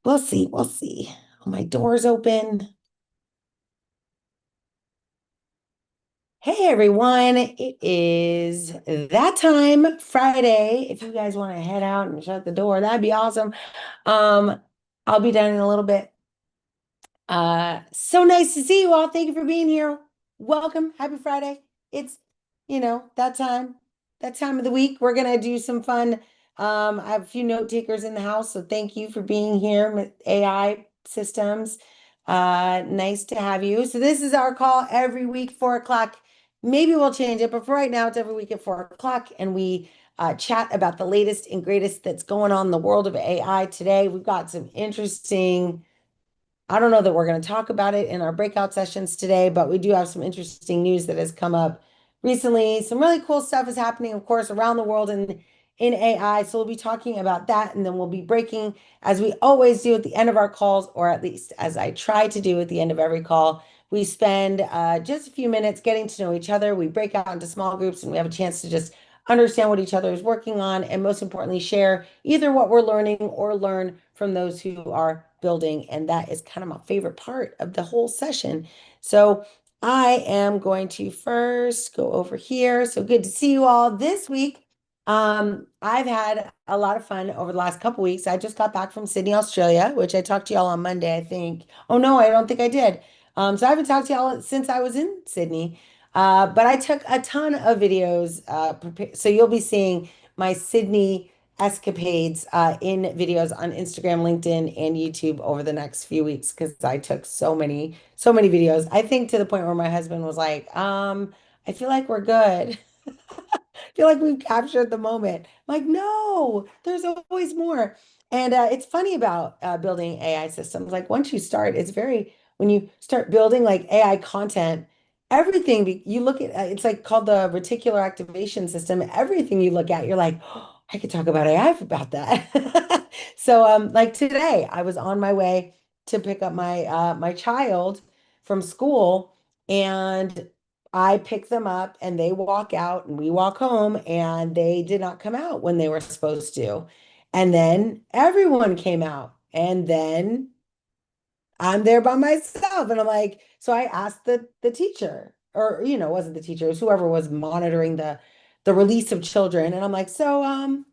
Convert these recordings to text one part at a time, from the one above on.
We'll see. We'll see. Oh, my door's open. Hey everyone, it is that time, Friday. If you guys want to head out and shut the door, that'd be awesome. Um, I'll be done in a little bit. So nice to see you all. Thank you for being here. Welcome. Happy Friday. It's, that time of the week. We're gonna do some fun. I have a few note takers in the house, so thank you for being here with AI systems. Nice to have you. So this is our call every week, 4 o'clock. Maybe we'll change it, but for right now, it's every week at 4 o'clock, and we chat about the latest and greatest that's going on in the world of AI today. We've got some interesting. I don't know that we're going to talk about it in our breakout sessions today, but we do have some interesting news that has come up recently. Some really cool stuff is happening, of course, around the world in AI. So we'll be talking about that, and then we'll be breaking, as we always do at the end of our calls, or at least as I try to do at the end of every call. We spend just a few minutes getting to know each other. We break out into small groups, and we have a chance to just understand what each other is working on, and most importantly, share either what we're learning or learn from those who are building. And that is kind of my favorite part of the whole session. So I am going to first go over here. So good to see you all this week. I've had a lot of fun over the last couple weeks. I just got back from Sydney, Australia, which I talked to y'all on Monday, I think. Oh no, I don't think I did. So I haven't talked to y'all since I was in Sydney. But I took a ton of videos. So you'll be seeing my Sydney escapades in videos on Instagram, LinkedIn, and YouTube over the next few weeks because I took so many videos. I think to the point where my husband was like, I feel like we're good. I feel like we've captured the moment. I'm like, no, there's always more. And it's funny about building AI systems. Like once you start, when you start building like AI content, everything you look at, it's like called the reticular activation system. Everything you look at, you're like, oh, I could talk about AI about that. So like today, I was on my way to pick up my child from school, and I pick them up and they walk out and we walk home, and they did not come out when they were supposed to. And then everyone came out, and then I'm there by myself. And I'm like, so I asked the teacher, or it wasn't the teacher, it was whoever was monitoring the release of children. And I'm like, so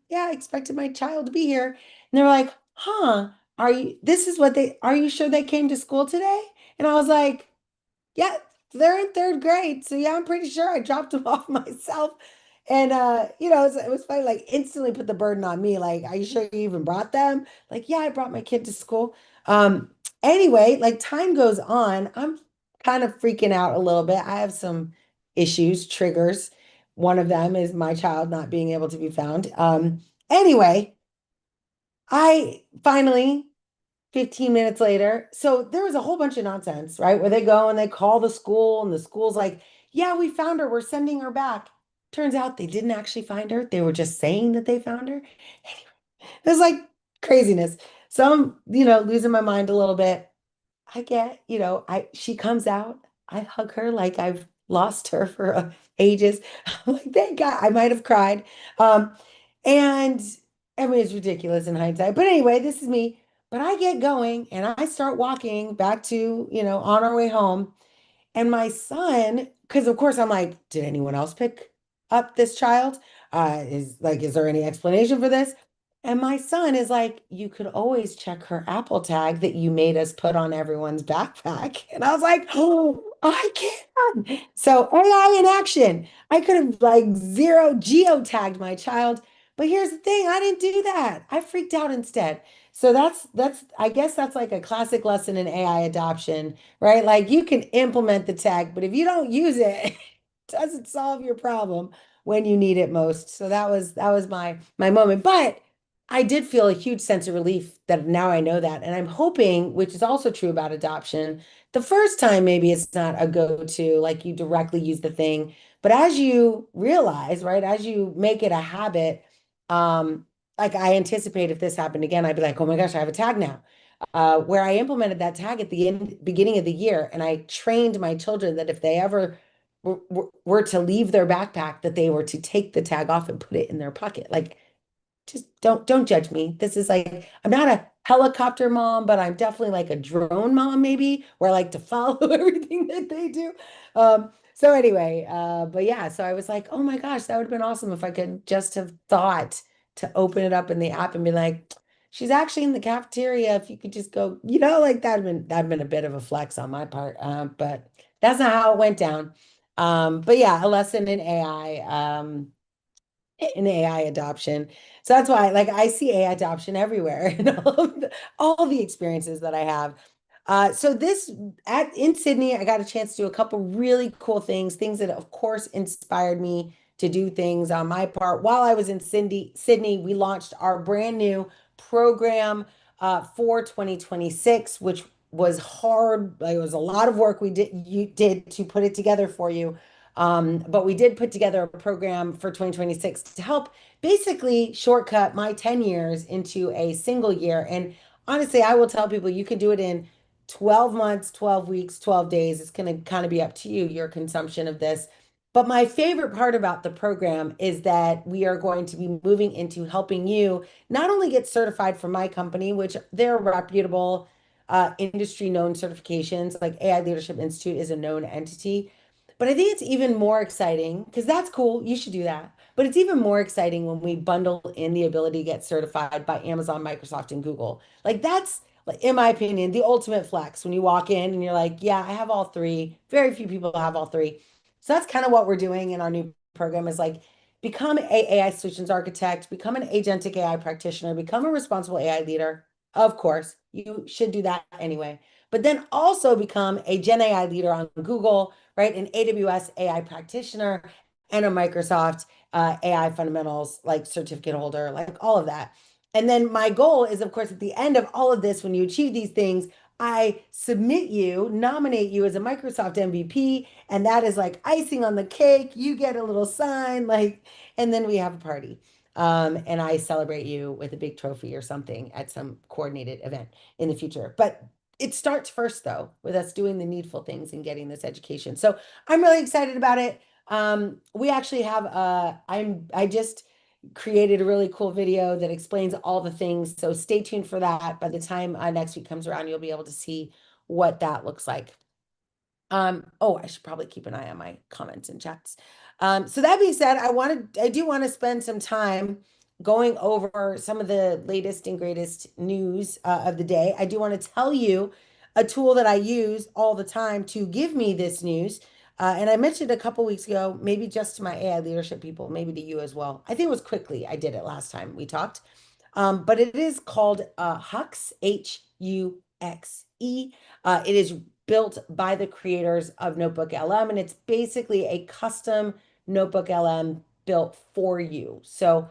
yeah, I expected my child to be here. And they're like, huh, are you sure they came to school today? And I was like, yeah, they're in third grade. So yeah, I'm pretty sure I dropped them off myself. And it was funny, like instantly put the burden on me. Like, are you sure you even brought them? Like, yeah, I brought my kid to school. Anyway, like time goes on. I'm kind of freaking out a little bit. I have some issues, triggers. One of them is my child not being able to be found. Anyway, I finally 15 minutes later. So there was a whole bunch of nonsense, right? Where they go and they call the school, and the school's like, yeah, we found her. We're sending her back. Turns out they didn't actually find her. They were just saying that they found her. It was like craziness. So I'm, losing my mind a little bit. I get, she comes out, I hug her like I've lost her for ages. I'm like, thank God, I might have cried. And I mean, it's ridiculous in hindsight. But anyway, this is me. But I get going and I start walking back to, on our way home. And my son, because of course I'm like, did anyone else pick up this child? Is there any explanation for this? And my son is like, you could always check her Apple tag that you made us put on everyone's backpack. And I was like, oh, I can. So AI in action. I could have like zero geo tagged my child. But here's the thing, I didn't do that. I freaked out instead. So that's I guess that's like a classic lesson in AI adoption, right? Like you can implement the tech, but if you don't use it, it doesn't solve your problem when you need it most. So that was my moment. But I did feel a huge sense of relief that now I know that. And I'm hoping, which is also true about adoption, the first time maybe it's not a go-to, like you directly use the thing. But as you realize, right, as you make it a habit, like I anticipate if this happened again, I'd be like, oh my gosh, I have a tag now. Where I implemented that tag at the beginning of the year, and I trained my children that if they ever were to leave their backpack, that they were to take the tag off and put it in their pocket. Like, just don't judge me. This is like, I'm not a helicopter mom, but I'm definitely like a drone mom, maybe, where I like to follow everything that they do. So anyway, but yeah, so I was like, oh my gosh, that would have been awesome if I could just have thought to open it up in the app and be like, she's actually in the cafeteria. If you could just go, like that'd been a bit of a flex on my part. But that's not how it went down. But yeah, a lesson in AI adoption. So that's why, like, I see AI adoption everywhere in all the experiences that I have. So this at in Sydney, I got a chance to do a couple really cool things that of course inspired me to do things on my part. While I was in Sydney, we launched our brand new program for 2026, which was hard. Like, it was a lot of work you did to put it together for you. But we did put together a program for 2026 to help basically shortcut my 10 years into a single year. And honestly, I will tell people you can do it in 12 months, 12 weeks, 12 days. It's going to kind of be up to you, your consumption of this. But my favorite part about the program is that we are going to be moving into helping you not only get certified for my company, which they're reputable, industry known certifications, like AI Leadership Institute is a known entity. But I think it's even more exciting because that's cool. You should do that. But it's even more exciting when we bundle in the ability to get certified by Amazon, Microsoft, and Google. Like, that's, like, in my opinion, the ultimate flex when you walk in and you're like, yeah, I have all three. Very few people have all three. So that's kind of what we're doing in our new program is like become a AI solutions architect, become an agentic AI practitioner, become a responsible AI leader. Of course, you should do that anyway. But then also become a Gen AI leader on Google, right? An AWS AI practitioner and a Microsoft AI fundamentals like certificate holder, like all of that. And then my goal is, of course, at the end of all of this, when you achieve these things, I nominate you as a Microsoft MVP, and that is like icing on the cake. You get a little sign, like, and then we have a party. And I celebrate you with a big trophy or something at some coordinated event in the future. But it starts first, though, with us doing the needful things and getting this education. So I'm really excited about it. We actually have I just created a really cool video that explains all the things. So stay tuned for that. By the time next week comes around, you'll be able to see what that looks like. Oh, I should probably keep an eye on my comments and chats. So that being said, I do want to spend some time going over some of the latest and greatest news of the day. I do want to tell you a tool that I use all the time to give me this news. And I mentioned a couple weeks ago, maybe just to my AI leadership people, maybe to you as well. I think it was quickly. I did it last time we talked. But it is called Hux, Huxe. It is built by the creators of Notebook LM, and it's basically a custom Notebook LM built for you. So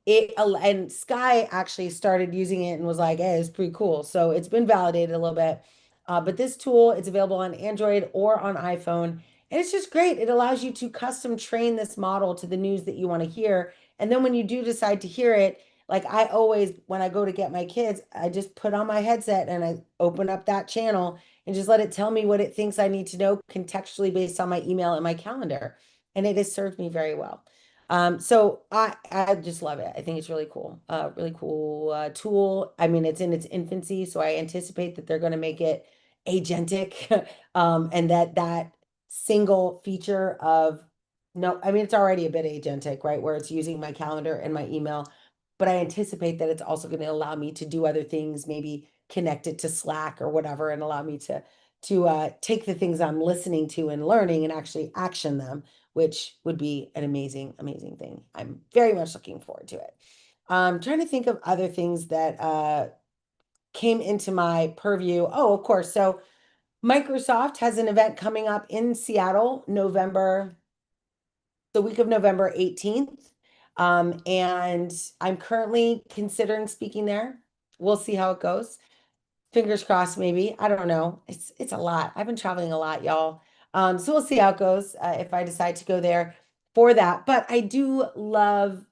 and Sky actually started using it and was like, hey, it's pretty cool. So it's been validated a little bit. But this tool, it's available on Android or on iPhone. And it's just great. It allows you to custom train this model to the news that you want to hear. And then when you do decide to hear it, like I always, when I go to get my kids, I just put on my headset and I open up that channel and just let it tell me what it thinks I need to know contextually based on my email and my calendar. And it has served me very well. So I just love it. I think it's really cool tool. I mean, it's in its infancy, so I anticipate that they're going to make it agentic, and that single feature of no, I mean, it's already a bit agentic, right? Where it's using my calendar and my email, but I anticipate that it's also going to allow me to do other things, maybe connect it to Slack or whatever, and allow me to take the things I'm listening to and learning and actually action them, which would be an amazing, amazing thing. I'm very much looking forward to it. Trying to think of other things that came into my purview. Oh, of course. So Microsoft has an event coming up in Seattle, the week of November 18th. And I'm currently considering speaking there. We'll see how it goes. Fingers crossed, maybe. I don't know. It's a lot. I've been traveling a lot, y'all. So we'll see how it goes if I decide to go there for that. But I do love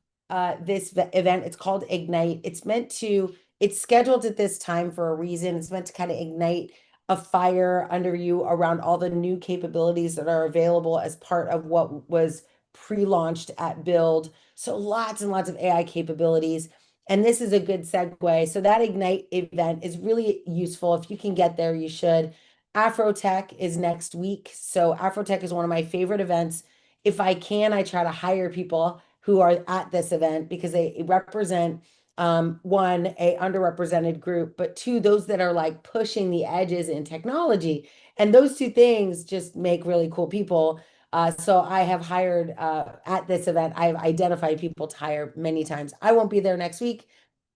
this event. It's called Ignite. It's scheduled at this time for a reason. It's meant to kind of ignite a fire under you around all the new capabilities that are available as part of what was pre-launched at Build. So lots and lots of AI capabilities. And this is a good segue. So that Ignite event is really useful. If you can get there, you should. AfroTech is next week. So AfroTech is one of my favorite events. If I can, I try to hire people who are at this event because they represent one, a underrepresented group, but two, those that are like pushing the edges in technology. And those two things just make really cool people. So I have hired at this event, I've identified people to hire many times. I won't be there next week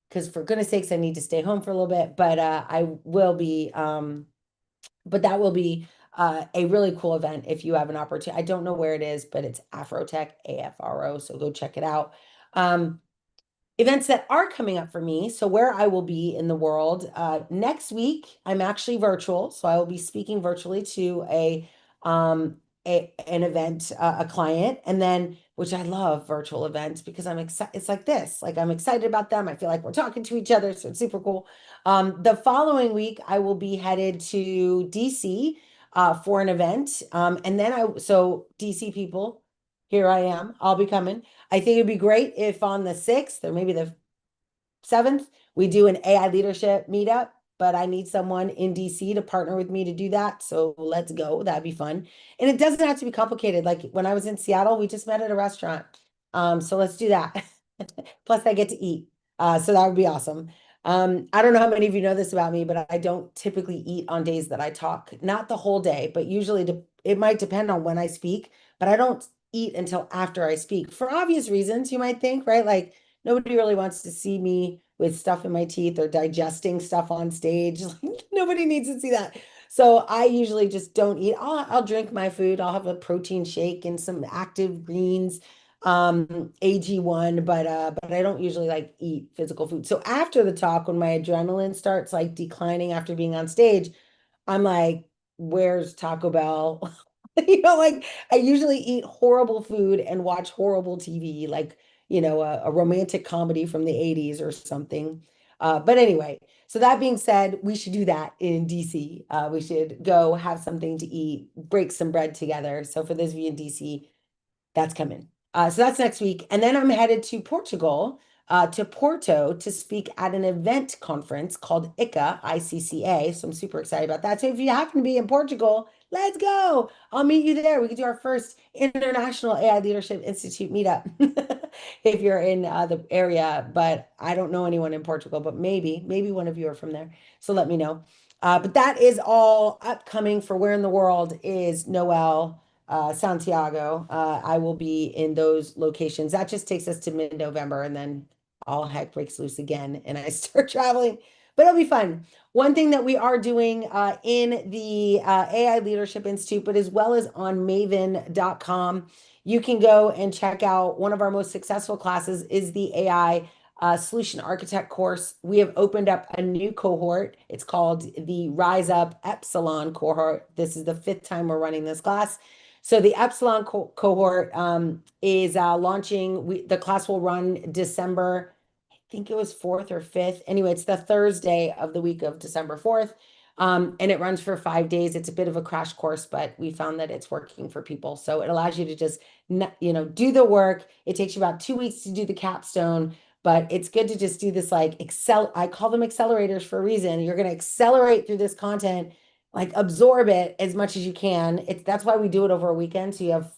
because for goodness sakes, I need to stay home for a little bit, but I will be, but that will be a really cool event if you have an opportunity. I don't know where it is, but it's AfroTech, AFRO, so go check it out. Events that are coming up for me. So where I will be in the world next week, I'm actually virtual. So I will be speaking virtually to an event, a client, and then which I love virtual events because I'm excited. It's like this, like I'm excited about them. I feel like we're talking to each other, so it's super cool. The following week, I will be headed to DC for an event, and then so DC people, here I am. I'll be coming. I think it'd be great if on the 6th or maybe the 7th, we do an AI leadership meetup, but I need someone in DC to partner with me to do that. So let's go. That'd be fun. And it doesn't have to be complicated. Like when I was in Seattle, we just met at a restaurant. So let's do that. Plus, I get to eat. So that would be awesome. I don't know how many of you know this about me, but I don't typically eat on days that I talk. Not the whole day, but usually it might depend on when I speak, but I don't eat until after I speak for obvious reasons, you might think, right? Like nobody really wants to see me with stuff in my teeth or digesting stuff on stage. Like, nobody needs to see that. So I usually just don't eat. I'll drink my food. I'll have a protein shake and some active greens, AG1, but I don't usually like eat physical food. So after the talk, when my adrenaline starts like declining after being on stage, I'm like, where's Taco Bell? Like I usually eat horrible food and watch horrible TV, like, a romantic comedy from the 80s or something. But anyway, so that being said, we should do that in DC. We should go have something to eat, break some bread together. So for those of you in DC, that's coming. So that's next week. And then I'm headed to Portugal, to Porto to speak at an event conference called ICA, ICCA. So I'm super excited about that. So if you happen to be in Portugal, let's go. I'll meet you there. We could do our first International AI Leadership Institute meetup if you're in the area. But I don't know anyone in Portugal, but maybe one of you are from there. So let me know. But that is all upcoming for where in the world is Noelle, Santiago. I will be in those locations. That just takes us to mid-November, and then all heck breaks loose again, and I start traveling. But it'll be fun. One thing that we are doing in the AI Leadership Institute, but as well as on maven.com, you can go and check out one of our most successful classes is the AI Solution Architect course. We have opened up a new cohort. It's called the Rise Up Epsilon cohort. This is the 5th time we're running this class. So the Epsilon cohort is launching. The class will run December, I think it was 4th or 5th. Anyway, it's the Thursday of the week of December 4th. And it runs for 5 days. It's a bit of a crash course, but we found that it's working for people. So it allows you to just, do the work. It takes you about 2 weeks to do the capstone, but it's good to just do this like I call them accelerators for a reason. You're going to accelerate through this content, like absorb it as much as you can. That's why we do it over a weekend. So you have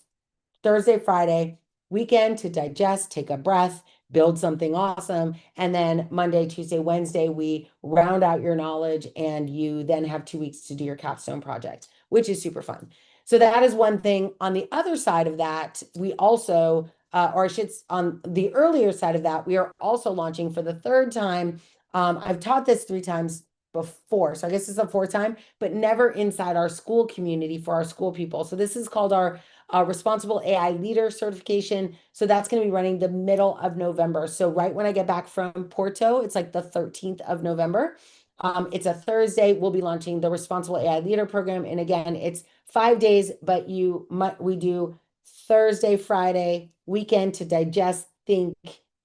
Thursday, Friday, weekend to digest, take a breath, build something awesome. And then Monday, Tuesday, Wednesday, we round out your knowledge and you then have 2 weeks to do your capstone project, which is super fun. So that is one thing. On the other side of that, we also, or I should, on the earlier side of that, we are also launching for the 3rd time. I've taught this 3 times before, so I guess it's the 4th time, but never inside our school community for our school people. So this is called our Responsible AI Leader certification. So that's going to be running the middle of November. So right when I get back from Porto, it's like the 13th of November. It's a Thursday. We'll be launching the Responsible AI Leader program. And again, it's 5 days, but we do Thursday, Friday, weekend to digest, think,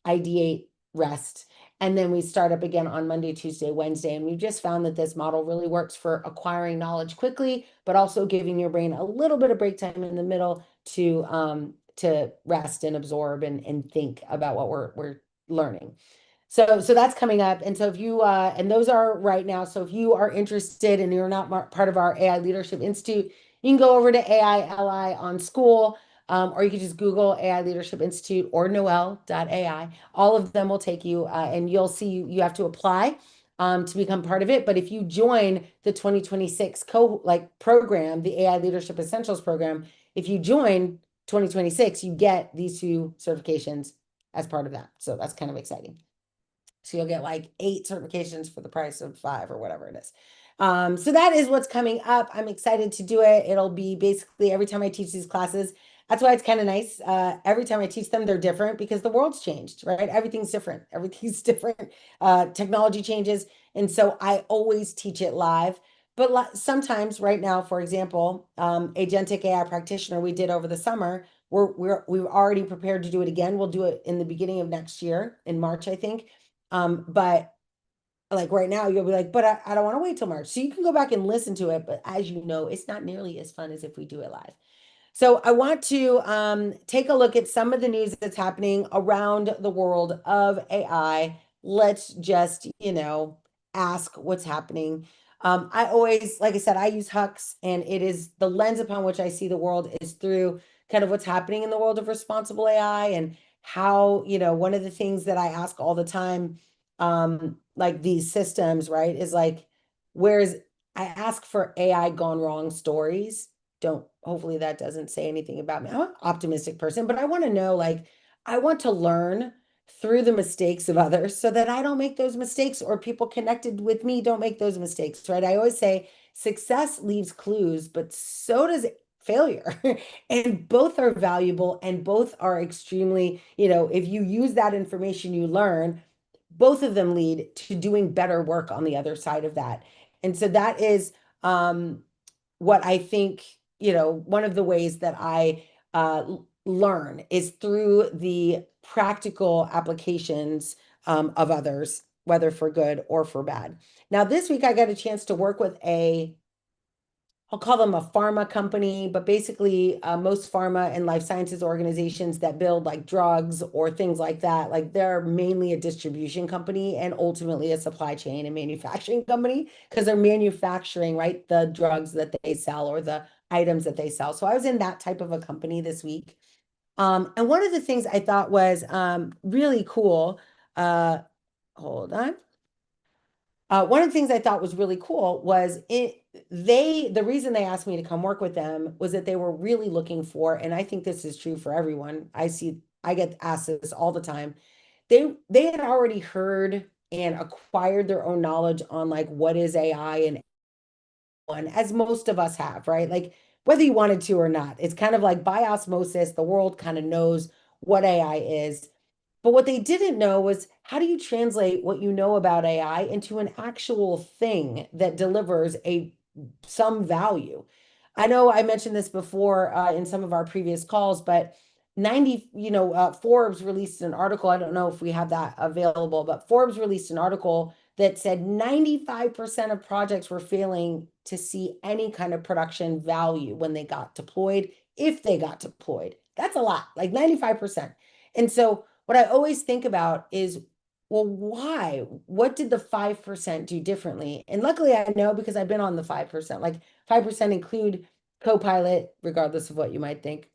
ideate, rest. And then we start up again on Monday, Tuesday, Wednesday. And we've just found that this model really works for acquiring knowledge quickly, but also giving your brain a little bit of break time in the middle to rest and absorb and think about what we're learning. So that's coming up. And so if you and those are right now. So if you are interested and you're not part of our AI Leadership Institute, you can go over to AI Ally on school, or you can just Google AI Leadership Institute or Noelle.ai. All of them will take you, and you'll see you have to apply to become part of it. But if you join the 2026 program, the AI Leadership Essentials program, if you join 2026, you get these two certifications as part of that. So that's kind of exciting. So you'll get like 8 certifications for the price of 5 or whatever it is. So that is what's coming up. I'm excited to do it. It'll be basically every time I teach these classes. That's why it's kind of nice. Every time I teach them, they're different because the world's changed, right? Everything's different. Everything's different. Technology changes. And so I always teach it live. But sometimes right now, for example, Agentic AI practitioner we did over the summer, we're already prepared to do it again. We'll do it in the beginning of next year, in March, I think. But like right now, you'll be like, but I don't want to wait till March. So you can go back and listen to it. But as you know, it's not nearly as fun as if we do it live. So I want to take a look at some of the news that's happening around the world of AI. Let's just, ask what's happening. I always, like I said, I use Hux, and it is the lens upon which I see the world is through kind of what's happening in the world of responsible AI and how, one of the things that I ask all the time, like these systems, right, is like, where's I ask for AI gone wrong stories. Don't Hopefully that doesn't say anything about me. I'm an optimistic person, but I want to know, like, I want to learn through the mistakes of others so that I don't make those mistakes, or people connected with me don't make those mistakes, right? I always say success leaves clues, but so does failure. And both are valuable, and both are extremely, if you use that information you learn, both of them lead to doing better work on the other side of that. And so that is what I think, one of the ways that I learn is through the practical applications of others, whether for good or for bad. Now, this week I got a chance to work with I'll call them a pharma company, but basically most pharma and life sciences organizations that build like drugs or things like that, like they're mainly a distribution company and ultimately a supply chain and manufacturing company, because they're manufacturing, right, the drugs that they sell or the items that they sell. So I was in that type of a company this week. And one of the things I thought was really cool, hold on. One of the things I thought was really cool was the reason they asked me to come work with them was that they were really looking for, and I think this is true for everyone. I get asked this all the time. They had already heard and acquired their own knowledge on like what is AI, and one, as most of us have, right? Like whether you wanted to or not, it's kind of like by osmosis, the world kind of knows what AI is. But what they didn't know was, how do you translate what you know about AI into an actual thing that delivers some value? I know I mentioned this before in some of our previous calls, but Forbes released an article. I don't know if we have that available, but Forbes released an article that said 95% of projects were failing to see any kind of production value when they got deployed, if they got deployed. That's a lot, like 95%. And so what I always think about is, well, why? What did the 5% do differently? And luckily I know, because I've been on the 5%. Like 5% include Copilot, regardless of what you might think,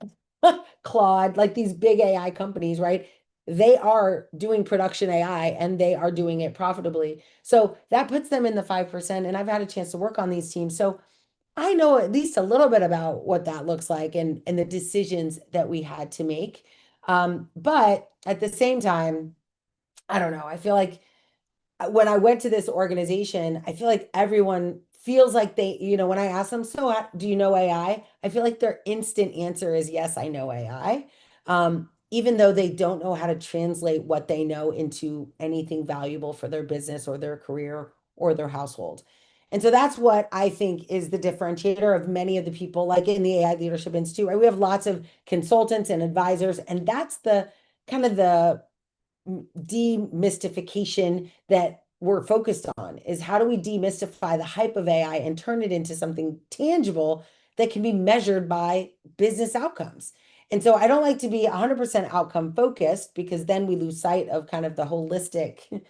Claude, like these big AI companies, right? They are doing production AI and they are doing it profitably. So that puts them in the 5%. And I've had a chance to work on these teams. So I know at least a little bit about what that looks like, and the decisions that we had to make. But at the same time, I don't know. I feel like when I went to this organization, I feel like everyone feels like when I ask them, so do you know I feel like their instant answer is, yes, I know AI. Even though they don't know how to translate what they know into anything valuable for their business or their career or their household. And so that's what I think is the differentiator of many of the people, like in the AI Leadership Institute, right? We have lots of consultants and advisors, and that's the kind of the demystification that we're focused on, is how do we demystify the hype of AI and turn it into something tangible that can be measured by business outcomes. And so I don't like to be 100% outcome focused because then we lose sight of kind of the holistic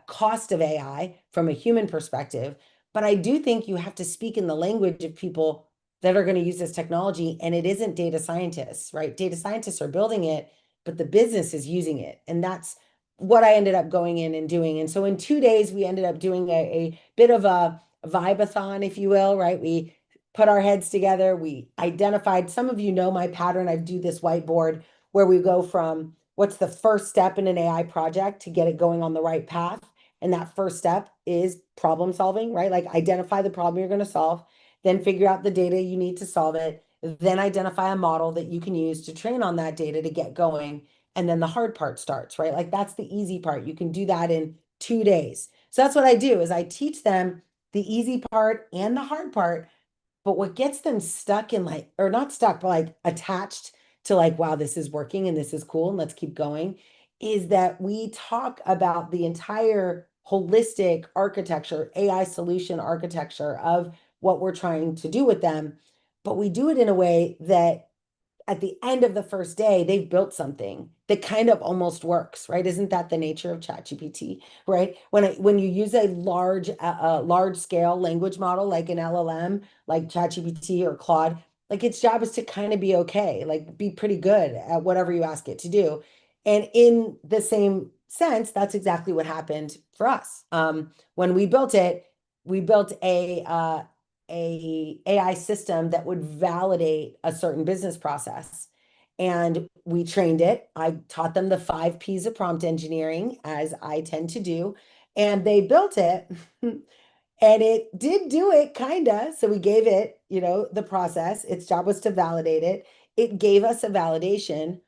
cost of AI from a human perspective. But I do think you have to speak in the language of people that are going to use this technology. And it isn't data scientists, right? Data scientists are building it, but the business is using it. And that's what I ended up going in and doing. And so in 2 days, we ended up doing a bit of a vibe-a-thon, if you will, right? We put our heads together. We identified, some of you know my pattern. I do this whiteboard where we go from what's the first step in an AI project to get it going on the right path. And that first step is problem solving, right? Like identify the problem you're going to solve, then figure out the data you need to solve it, then identify a model that you can use to train on that data to get going. And then the hard part starts, right? Like that's the easy part. You can do that in 2 days. So that's what I do is I teach them the easy part and the hard part. But what gets them stuck in like, or not stuck, but like attached to like, wow, this is working and this is cool and let's keep going, is that we talk about the entire holistic architecture, AI solution architecture of what we're trying to do with them. But we do it in a way that at the end of the first day, they've built something that kind of almost works, right? Isn't that the nature of ChatGPT, right? When you use a large scale language model like an LLM, like ChatGPT or Claude, like its job is to kind of be okay, like be pretty good at whatever you ask it to do. And in the same sense, that's exactly what happened for us. When we built it, we built a AI system that would validate a certain business process. And we trained it. I taught them the 5 Ps of prompt engineering, as I tend to do, and they built it. And it did do it kind of. So we gave it, the process. Its job was to validate it. It gave us a validation,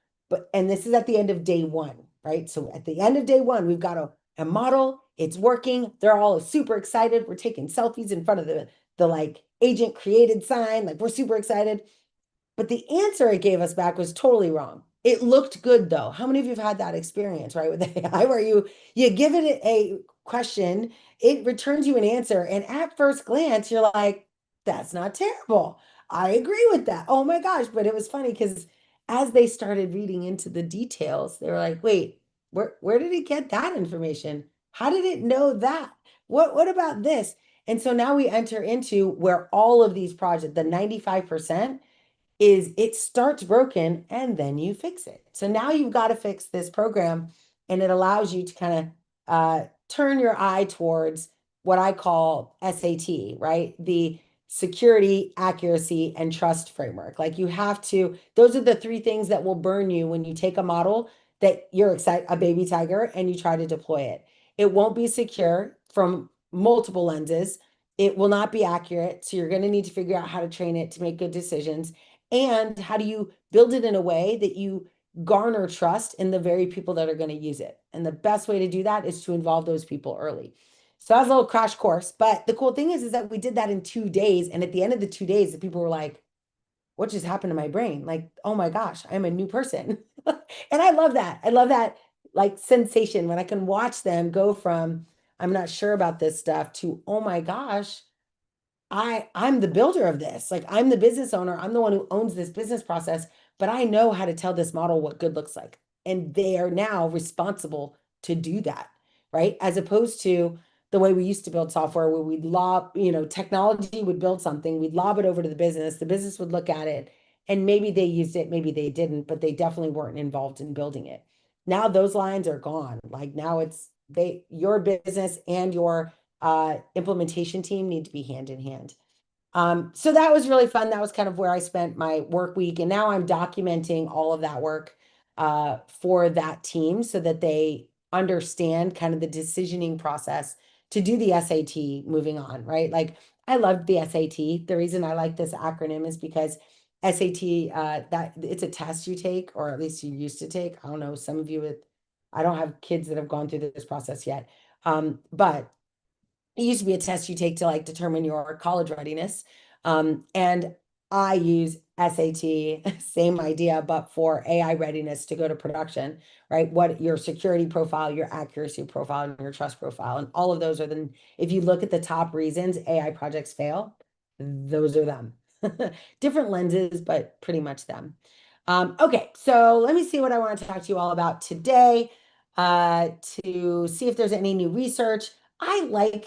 and this is at the end of day one, right? So at the end of day one, we've got a model, it's working. They're all super excited. We're taking selfies in front of the like agent created sign, like we're super excited. But the answer it gave us back was totally wrong. It looked good though. How many of you have had that experience, right, with AI where you give it a question, it returns you an answer, and at first glance, you're like, that's not terrible. I agree with that. Oh my gosh. But it was funny because as they started reading into the details, they were like, wait, where did it get that information? How did it know that? What about this? And so now we enter into where all of these projects, the 95%, is it starts broken and then you fix it. So now you've got to fix this program, and it allows you to kind of turn your eye towards what I call SAT, right? The security, accuracy, and trust framework. Like you have to, those are the 3 things that will burn you when you take a model that you're excited, a baby tiger, and you try to deploy it. It won't be secure from multiple lenses. It will not be accurate. So you're going to need to figure out how to train it to make good decisions. And how do you build it in a way that you garner trust in the very people that are going to use it? And the best way to do that is to involve those people early. So that was a little crash course. But the cool thing is that we did that in 2 days. And at the end of the 2 days, the people were like, what just happened to my brain? Like, oh my gosh, I'm a new person. And I love that. I love that like sensation when I can watch them go from, I'm not sure about this stuff to, oh my gosh, I'm the builder of this. Like I'm the business owner. I'm the one who owns this business process, but I know how to tell this model what good looks like. And they are now responsible to do that, right? As opposed to the way we used to build software where we'd lob, technology would build something, we'd lob it over to the business would look at it, and maybe they used it, maybe they didn't, but they definitely weren't involved in building it. Now those lines are gone. Like now it's your business and your implementation team need to be hand in hand. So that was really fun. That was kind of where I spent my work week. And now I'm documenting all of that work for that team so that they understand kind of the decisioning process to do the SAT moving on, right? Like I loved the SAT. The reason I like this acronym is because SAT, that it's a test you take, or at least you used to take. I don't know, some of you with, I don't have kids that have gone through this process yet. But it used to be a test you take to like determine your college readiness. And I use SAT, same idea, but for AI readiness to go to production, right? What your security profile, your accuracy profile, and your trust profile. And all of those are the, if you look at the top reasons AI projects fail, those are them. Different lenses, but pretty much them. Okay, so let me see what I want to talk to you all about today, to see if there's any new research. I like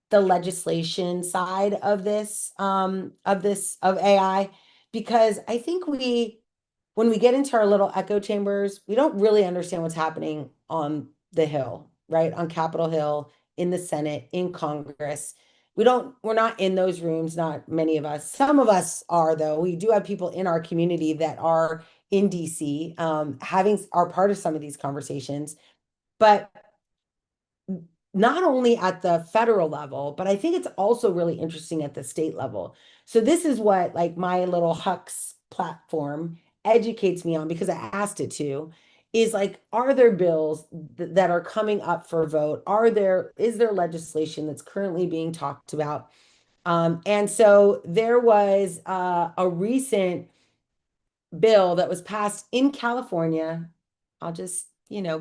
the legislation side of of AI, because I think when we get into our little echo chambers, we don't really understand what's happening on the Hill, right? On Capitol Hill, in the Senate, in Congress. We're not in those rooms, not many of us. Some of us are, though. We do have people in our community that are in DC, are part of some of these conversations. But not only at the federal level, but I think it's also really interesting at the state level. So this is what like my little Hux platform educates me on, because I asked it to, is like, are there bills that are coming up for vote? Is there legislation that's currently being talked about? And so there was a recent bill that was passed in California. I'll just,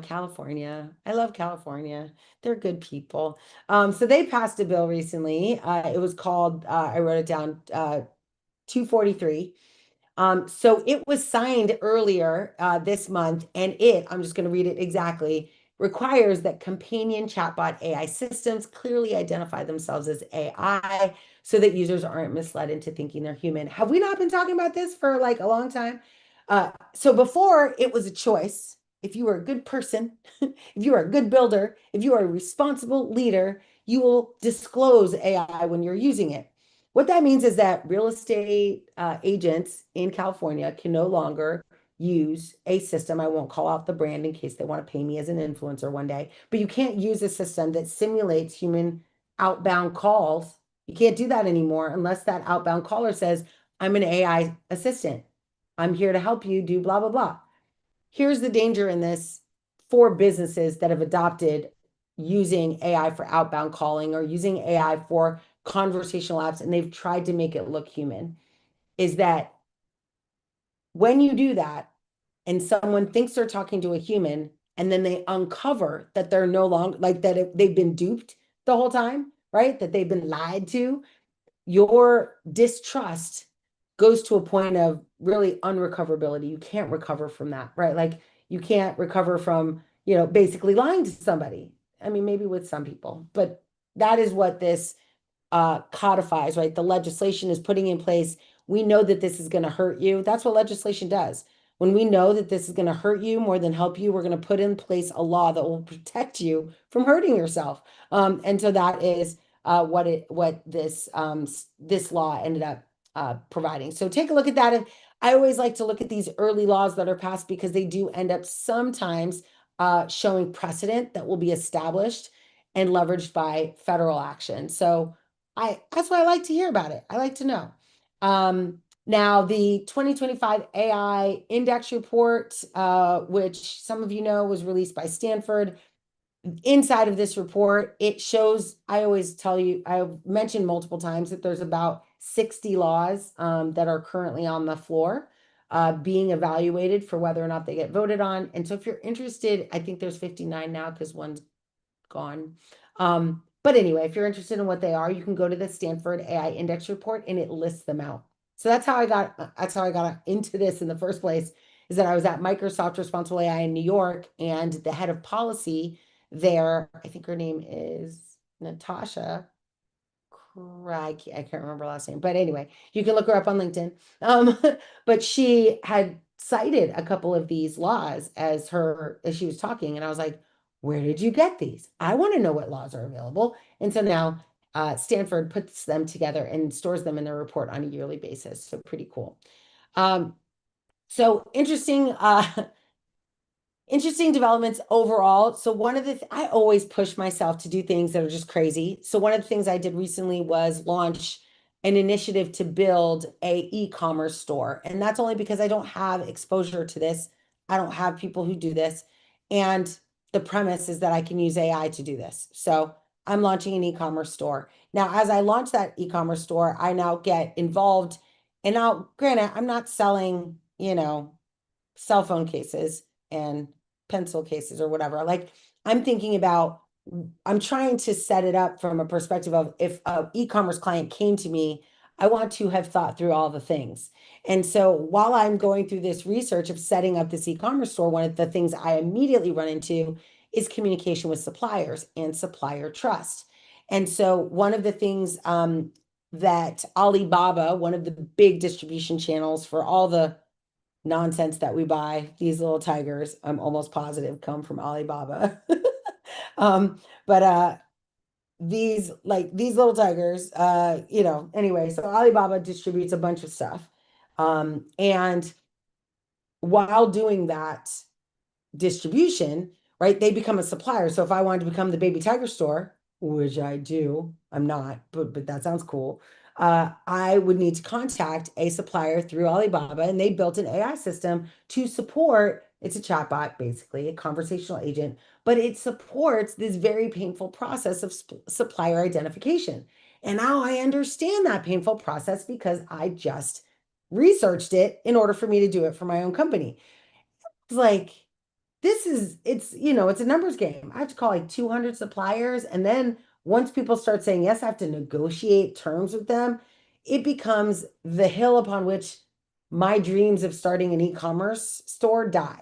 California. I love California. They're good people. So they passed a bill recently. It was called, I wrote it down, 243. So it was signed earlier this month, and I'm just going to read it exactly, requires that companion chatbot AI systems clearly identify themselves as AI so that users aren't misled into thinking they're human. Have we not been talking about this for like a long time? So before, it was a choice. If you were a good person, if you are a good builder, if you are a responsible leader, you will disclose AI when you're using it. What that means is that real estate agents in California can no longer use a system. I won't call out the brand in case they want to pay me as an influencer one day, but you can't use a system that simulates human outbound calls. You can't do that anymore unless that outbound caller says, I'm an AI assistant. I'm here to help you do blah, blah, blah. Here's the danger in this for businesses that have adopted using AI for outbound calling or using AI for conversational apps, and they've tried to make it look human, is that when you do that and someone thinks they're talking to a human, and then they uncover that they're no longer, like, that they've been duped the whole time, right? That they've been lied to, your distrust goes to a point of really unrecoverability. You can't recover from that, right? Like, you can't recover from, basically lying to somebody. I mean, maybe with some people, but that is what this codifies, right? The legislation is putting in place. We know that this is going to hurt you. That's what legislation does. When we know that this is going to hurt you more than help you, we're going to put in place a law that will protect you from hurting yourself. And so that is what this law ended up providing. So take a look at that. And I always like to look at these early laws that are passed, because they do end up sometimes showing precedent that will be established and leveraged by federal action. So that's why I like to hear about it. I like to know. Now, the 2025 AI Index Report, which some of you know was released by Stanford. Inside of this report, it shows, I always tell you, I've mentioned multiple times that there's about 60 laws that are currently on the floor being evaluated for whether or not they get voted on. And so if you're interested, I think there's 59 now because one's gone. But anyway, if you're interested in what they are, you can go to the Stanford AI Index Report, and it lists them out. So that's how I got into this in the first place, is that I was at Microsoft Responsible AI in New York, and the head of policy there, I think her name is Natasha. I can't remember her last name, but anyway, you can look her up on LinkedIn. But she had cited a couple of these laws as she was talking, and I was like, where did you get these? I want to know what laws are available. And so now Stanford puts them together and stores them in their report on a yearly basis. So pretty cool. So interesting interesting developments overall. So I always push myself to do things that are just crazy. So one of the things I did recently was launch an initiative to build a e-commerce store. And that's only because I don't have exposure to this. I don't have people who do this. And the premise is that I can use AI to do this. So I'm launching an e-commerce store. Now, as I launch that e-commerce store, I now get involved. And now, granted, I'm not selling, cell phone cases and pencil cases or whatever. Like, I'm thinking about, I'm trying to set it up from a perspective of, if an e-commerce client came to me, I want to have thought through all the things. And so while I'm going through this research of setting up this e-commerce store, one of the things I immediately run into is communication with suppliers and supplier trust. And so one of the things that Alibaba, one of the big distribution channels for all the nonsense that we buy, these little tigers, I'm almost positive come from Alibaba. But these little tigers, anyway, so Alibaba distributes a bunch of stuff. And while doing that distribution, right, they become a supplier. So if I wanted to become the baby tiger store, which I do, I'm not, but that sounds cool. I would need to contact a supplier through Alibaba, and they built an AI system to support. It's a chatbot, basically, a conversational agent, but it supports this very painful process of supplier identification. And now I understand that painful process because I just researched it in order for me to do it for my own company. It's like, it's a numbers game. I have to call like 200 suppliers. And then once people start saying yes, I have to negotiate terms with them. It becomes the hill upon which my dreams of starting an e-commerce store die.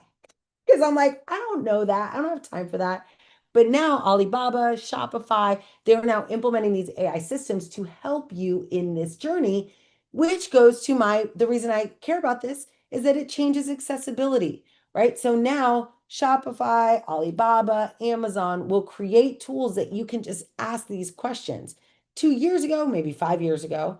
Because I'm like, I don't know that. I don't have time for that. But now Alibaba, Shopify, they're now implementing these AI systems to help you in this journey, which goes to the reason I care about this is that it changes accessibility, right? So now Shopify, Alibaba, Amazon will create tools that you can just ask these questions. 2 years ago, maybe 5 years ago,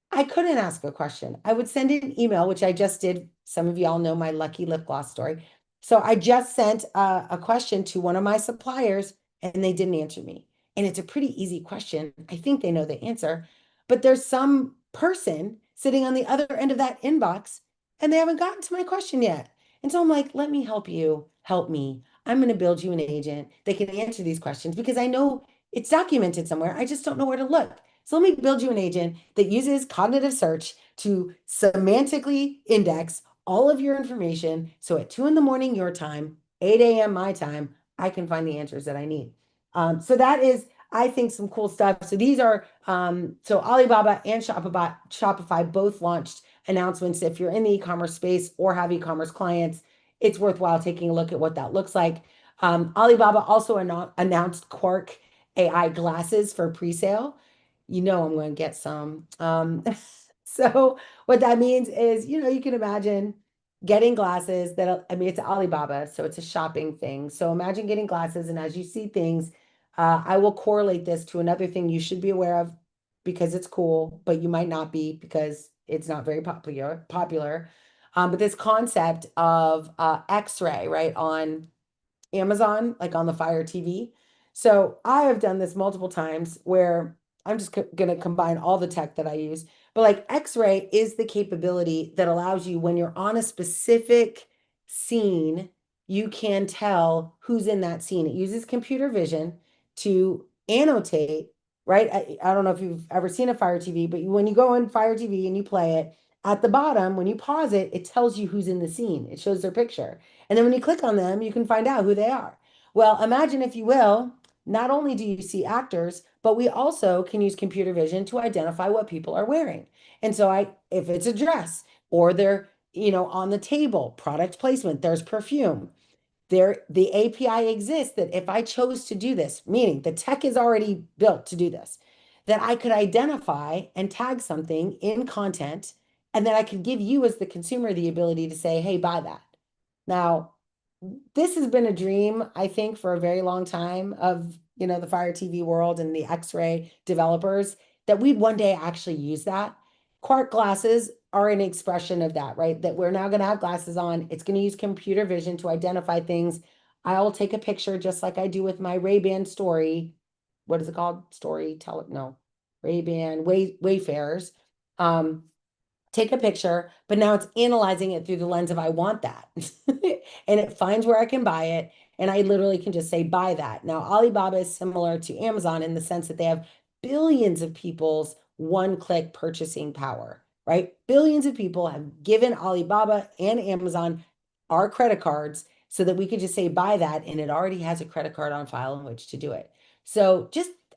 I couldn't ask a question. I would send an email, which I just did. Some of y'all know my lucky lip gloss story. So I just sent a question to one of my suppliers and they didn't answer me. And it's a pretty easy question. I think they know the answer, but there's some person sitting on the other end of that inbox and they haven't gotten to my question yet. And so I'm like, let me help you, help me. I'm going to build you an agent that can answer these questions because I know it's documented somewhere. I just don't know where to look. So let me build you an agent that uses cognitive search to semantically index all of your information. So at 2 a.m. your time, 8 a.m. my time, I can find the answers that I need. So that is, I think, some cool stuff. So these are, so Alibaba and Shopify both launched announcements. If you're in the e-commerce space or have e-commerce clients, it's worthwhile taking a look at what that looks like. Alibaba also announced Quark AI glasses for pre-sale. I'm going to get some. So what that means is, you can imagine getting glasses it's Alibaba, so it's a shopping thing. So imagine getting glasses, and as you see things, I will correlate this to another thing you should be aware of because it's cool, but you might not be because it's not very popular. But this concept of X-ray, right, on Amazon, like on the Fire TV. So I have done this multiple times where I'm just going to combine all the tech that I use. But like X-ray is the capability that allows you when you're on a specific scene, you can tell who's in that scene. It uses computer vision to annotate, right? I don't know if you've ever seen a Fire TV, but when you go in Fire TV and you play it, at the bottom, when you pause it, it tells you who's in the scene. It shows their picture. And then when you click on them, you can find out who they are. Well, imagine, if you will, not only do you see actors, but we also can use computer vision to identify what people are wearing. And so if it's a dress or they're, on the table, product placement, there's perfume. The API exists that if I chose to do this, meaning the tech is already built to do this, that I could identify and tag something in content, and then I could give you as the consumer the ability to say, hey, buy that. Now, this has been a dream, I think, for a very long time of, the Fire TV world and the X-ray developers, that we'd one day actually use that. Quark glasses are an expression of that, right? That we're now going to have glasses on. It's going to use computer vision to identify things. I'll take a picture just like I do with my Ray-Ban story. What is it called? No, Ray-Ban Wayfarers. Take a picture, but now it's analyzing it through the lens of I want that. And it finds where I can buy it. And I literally can just say, buy that. Now, Alibaba is similar to Amazon in the sense that they have billions of people's one-click purchasing power, right? Billions of people have given Alibaba and Amazon our credit cards so that we could just say, buy that. And it already has a credit card on file in which to do it. So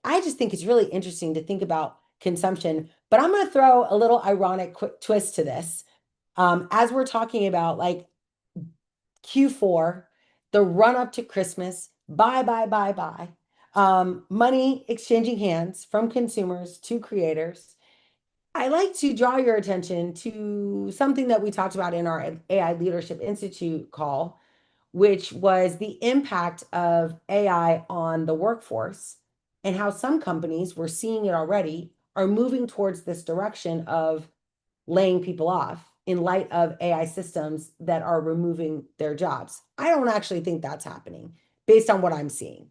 I just think it's really interesting to think about consumption. But I'm going to throw a little ironic twist to this. As we're talking about like Q4, the run up to Christmas, buy. Money exchanging hands from consumers to creators. I like to draw your attention to something that we talked about in our AI Leadership Institute call, which was the impact of AI on the workforce and how some companies, we're seeing it already, are moving towards this direction of laying people off in light of AI systems that are removing their jobs. I don't actually think that's happening based on what I'm seeing.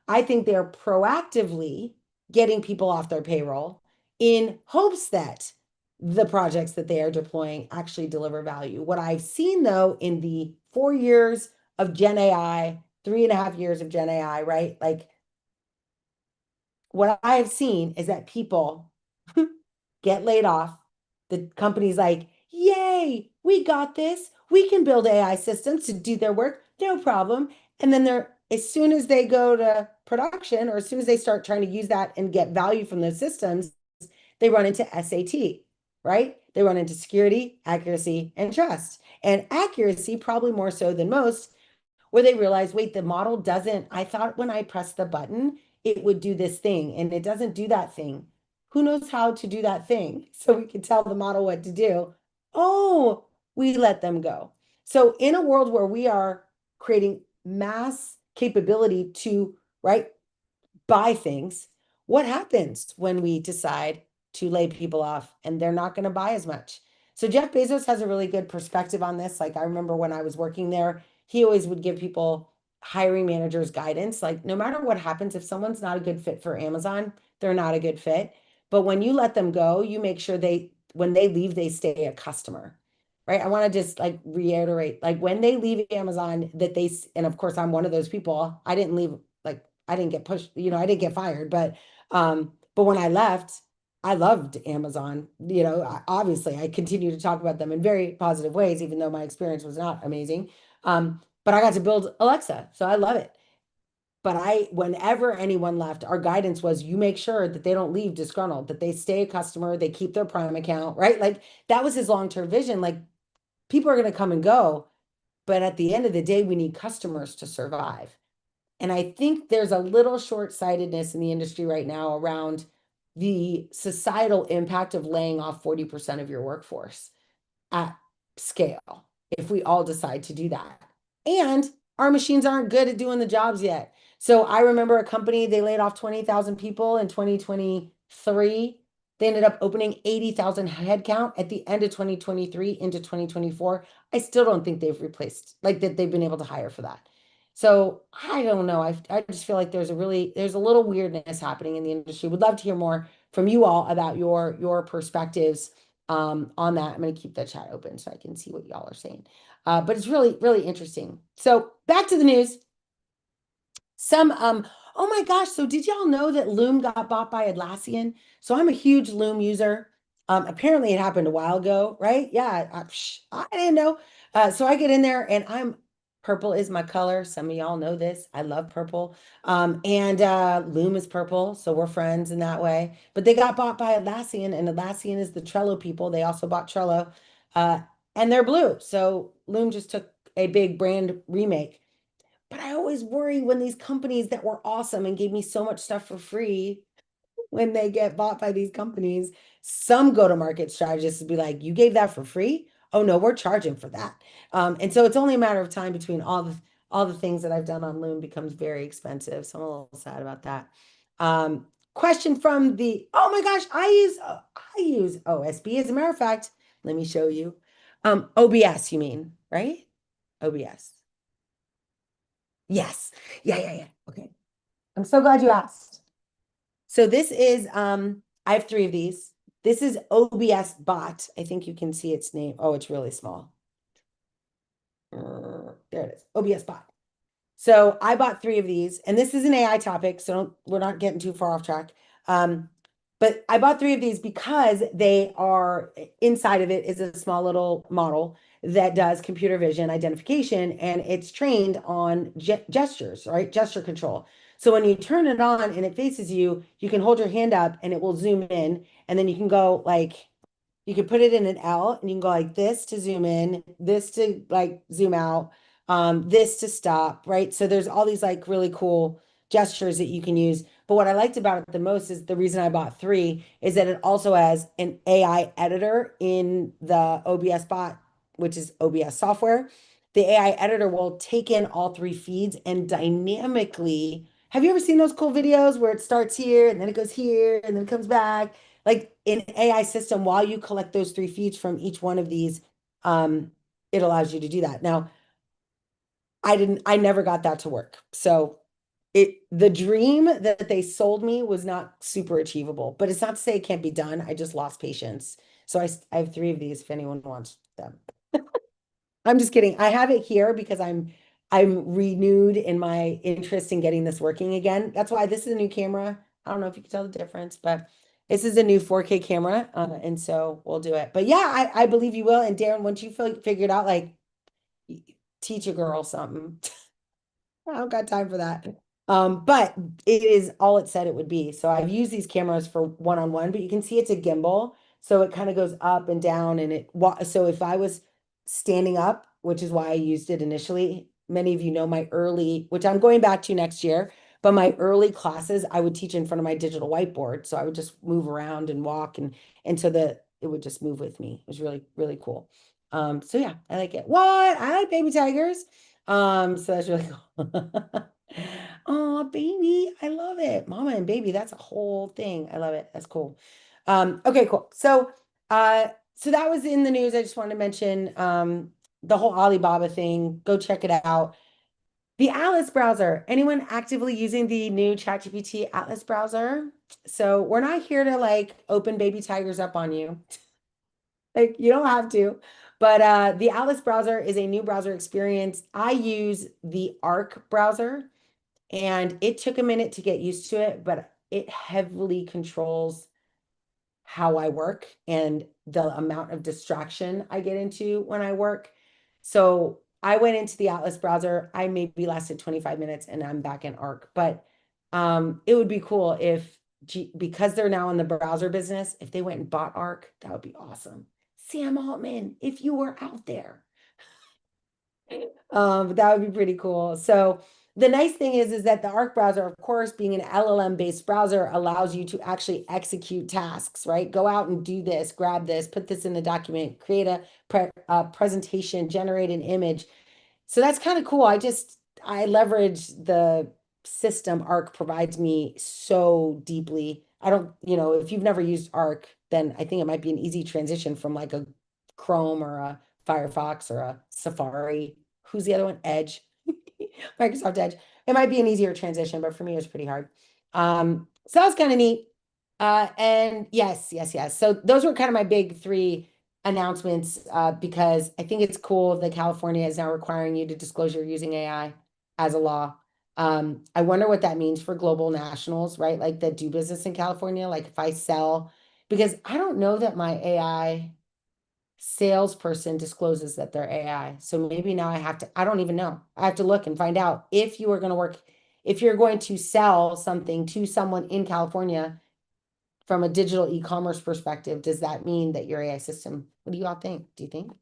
I think they're proactively getting people off their payroll in hopes that the projects that they are deploying actually deliver value. What I've seen though in the 4 years of Gen AI, 3.5 years of Gen AI, right? Like what I've seen is that people get laid off. The company's like, yay, we got this. We can build AI systems to do their work, no problem. And then as soon as they go to production or as soon as they start trying to use that and get value from those systems, they run into SAT, right? They run into security, accuracy, and trust. And accuracy, probably more so than most, where they realize, wait, the model doesn't, I thought when I pressed the button, it would do this thing, and it doesn't do that thing. Who knows how to do that thing? So we can tell the model what to do. Oh, we let them go. So in a world where we are creating mass capability to, right, buy things, what happens when we decide to lay people off and they're not going to buy as much? So Jeff Bezos has a really good perspective on this. Like I remember when I was working there, he always would give people hiring managers guidance. Like no matter what happens, if someone's not a good fit for Amazon, they're not a good fit. But when you let them go, you make sure when they leave, they stay a customer, right? I want to just like reiterate, like when they leave Amazon and of course I'm one of those people, I didn't leave, like I didn't get pushed, I didn't get fired, but when I left, I loved Amazon. Obviously I continue to talk about them in very positive ways, even though my experience was not amazing. But I got to build Alexa, so I love it. But whenever anyone left, our guidance was you make sure that they don't leave disgruntled, that they stay a customer, they keep their Prime account, right? Like that was his long-term vision. Like people are going to come and go, but at the end of the day, we need customers to survive. And I think there's a little short-sightedness in the industry right now around the societal impact of laying off 40% of your workforce at scale if we all decide to do that. And our machines aren't good at doing the jobs yet. So I remember a company, they laid off 20,000 people in 2023. They ended up opening 80,000 headcount at the end of 2023 into 2024. I still don't think they've replaced, like that they've been able to hire for that. So I don't know. I just feel like there's a little weirdness happening in the industry. Would love to hear more from you all about your perspectives on that. I'm going to keep the chat open so I can see what y'all are saying. But it's really, really interesting. So back to the news. Oh my gosh, so did y'all know that Loom got bought by Atlassian? So I'm a huge Loom user. Apparently it happened a while ago, right? Yeah, I didn't know. So I get in there and purple is my color. Some of y'all know this. I love purple. And Loom is purple, so we're friends in that way. But they got bought by Atlassian, and Atlassian is the Trello people. They also bought Trello, and they're blue. So Loom just took a big brand remake. But I always worry when these companies that were awesome and gave me so much stuff for free, when they get bought by these companies, some go-to-market strategists would be like, you gave that for free? Oh no, we're charging for that. And so it's only a matter of time between all the things that I've done on Loom becomes very expensive. So I'm a little sad about that. Question from oh my gosh, I use OSB. As a matter of fact, let me show you. OBS, you mean, right? OBS. Yes. Yeah. Okay. I'm so glad you asked. So this is, I have 3 of these. This is OBSbot. I think you can see its name. Oh, it's really small. There it is, OBSbot. So I bought 3 of these, and this is an AI topic, so we're not getting too far off track. But I bought 3 of these because they are, inside of it is a small little model that does computer vision identification, and it's trained on gestures, right? Gesture control. So when you turn it on and it faces you, you can hold your hand up and it will zoom in, and then you can go like you can put it in an L and you can go like this to zoom in, this to like zoom out, this to stop, right? So there's all these like really cool gestures that you can use. But what I liked about it the most is the reason I bought three is that it also has an AI editor in the OBSbot, which is OBS software. The AI editor will take in all three feeds and dynamically. Have you ever seen those cool videos where it starts here and then it goes here and then it comes back? Like in AI system, while you collect those three feeds from each one of these, um, it allows you to do that. Now, I never got that to work. So the dream that they sold me was not super achievable, but it's not to say it can't be done. I just lost patience. So I have three of these if anyone wants them. I'm just kidding. I have it here because I'm renewed in my interest in getting this working again. That's why this is a new camera. I don't know if you can tell the difference, but this is a new 4K camera, and so we'll do it. But yeah, I believe you will. And Darren, once you figure it out, like teach a girl something. I don't got time for that. But it is all it said it would be. So I've used these cameras for one-on-one, but you can see it's a gimbal. So it kind of goes up and down and so if I was standing up, which is why I used it initially, many of you know my early, which I'm going back to next year, but my early classes, I would teach in front of my digital whiteboard. So I would just move around and walk and so it would just move with me. It was really, really cool. So yeah, I like it. What? I like baby tigers. So that's really cool. Oh, baby, I love it. Mama and baby, that's a whole thing. I love it. That's cool. Okay, cool. So that was in the news. I just wanted to mention the whole Alibaba thing. Go check it out. The Atlas browser. Anyone actively using the new ChatGPT Atlas browser? So we're not here to like open baby tigers up on you. Like you don't have to. But the Atlas browser is a new browser experience. I use the Arc browser, and it took a minute to get used to it, but it heavily controls how I work and the amount of distraction I get into when I work. So I went into the Atlas browser. I maybe lasted 25 minutes and I'm back in Arc. But it would be cool if, because they're now in the browser business, if they went and bought Arc, that would be awesome. Sam Altman, if you were out there. But that would be pretty cool. So the nice thing is that the Arc browser, of course, being an LLM-based browser, allows you to actually execute tasks, right? Go out and do this, grab this, put this in the document, create a presentation, generate an image. So that's kind of cool. I leverage the system Arc provides me so deeply. I don't, if you've never used Arc, then I think it might be an easy transition from like a Chrome or a Firefox or a Safari. Who's the other one? Edge. Microsoft Edge. It might be an easier transition, but for me, it was pretty hard. So that was kind of neat. And yes, yes, yes. So those were kind of my big three announcements, because I think it's cool that California is now requiring you to disclose you're using AI as a law. I wonder what that means for global nationals, right? Like that do business in California. Like if I sell, because I don't know that my AI salesperson discloses that they're AI. So maybe now I don't even know. I have to look and find out if you are going to work, if you're going to sell something to someone in California from a digital e-commerce perspective, does that mean that your AI system, what do you all think? Do you think?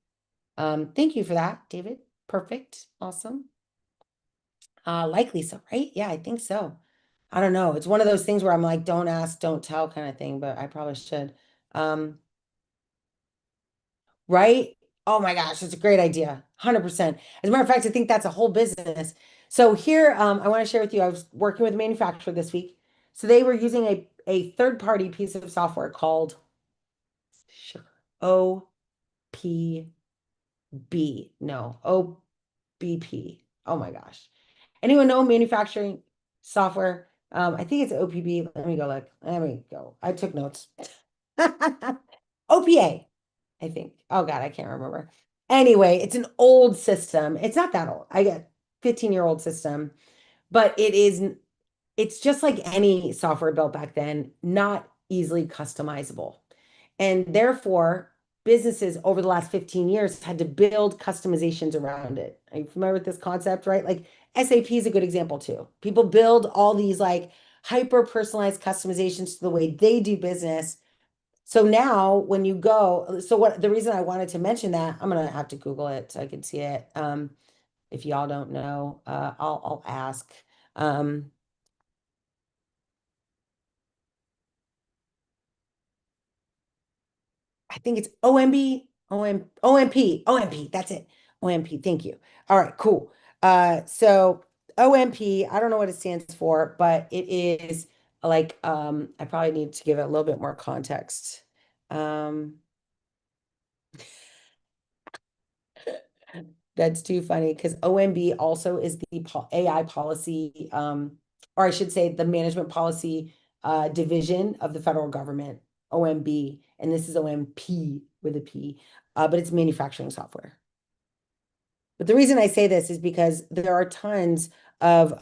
Thank you for that, David. Perfect. Awesome. Likely so, right? Yeah, I think so. I don't know. It's one of those things where I'm like, don't ask, don't tell kind of thing, but I probably should. Um, right? Oh my gosh, it's a great idea. 100%. As a matter of fact, I think that's a whole business. So here, I want to share with you, I was working with a manufacturer this week. So they were using a third-party piece of software called OPB. No, OBP. Oh my gosh. Anyone know manufacturing software? I think it's OPB. Let me go look. Let me go. I took notes. OPA. I think. Oh God, I can't remember. Anyway, it's an old system. It's not that old. I get 15-year-old system, but it's just like any software built back then, not easily customizable. And therefore, businesses over the last 15 years had to build customizations around it. Are you familiar with this concept, right? Like SAP is a good example too. People build all these like hyper personalized customizations to the way they do business. So now when you go, so what the reason I wanted to mention that, I'm gonna have to Google it so I can see it. If y'all don't know, I'll ask. Um, I think it's OMP. That's it. OMP. Thank you. All right, cool. So OMP, I don't know what it stands for, but it is like I probably need to give it a little bit more context. Um, that's too funny because OMB also is the AI policy, or I should say the management policy division of the federal government, OMB, and this is OMP with a P, but it's manufacturing software. But the reason I say this is because there are tons of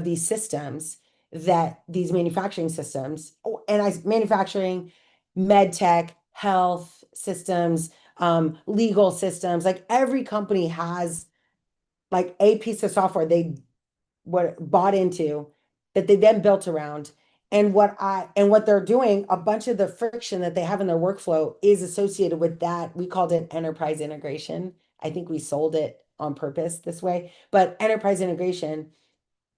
these systems that these manufacturing systems, oh, and manufacturing, med tech, health systems, legal systems, like every company has like a piece of software they what bought into that they then built around. And what they're doing, a bunch of the friction that they have in their workflow is associated with that. We called it enterprise integration. I think we sold it on purpose this way, but enterprise integration.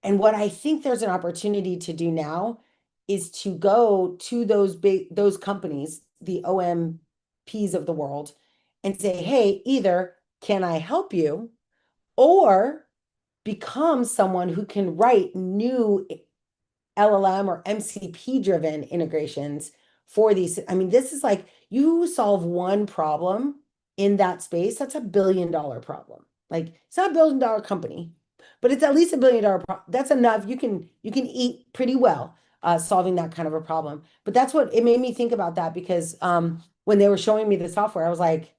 And what I think there's an opportunity to do now is to go to those companies, the OMPs of the world, and say, hey, either can I help you or become someone who can write new LLM or MCP driven integrations for these. I mean, this is like you solve one problem in that space, that's $1 billion problem. Like it's not $1 billion company, but it's at least $1 billion. That's enough. You can eat pretty well solving that kind of a problem. But that's what it made me think about that because when they were showing me the software, I was like,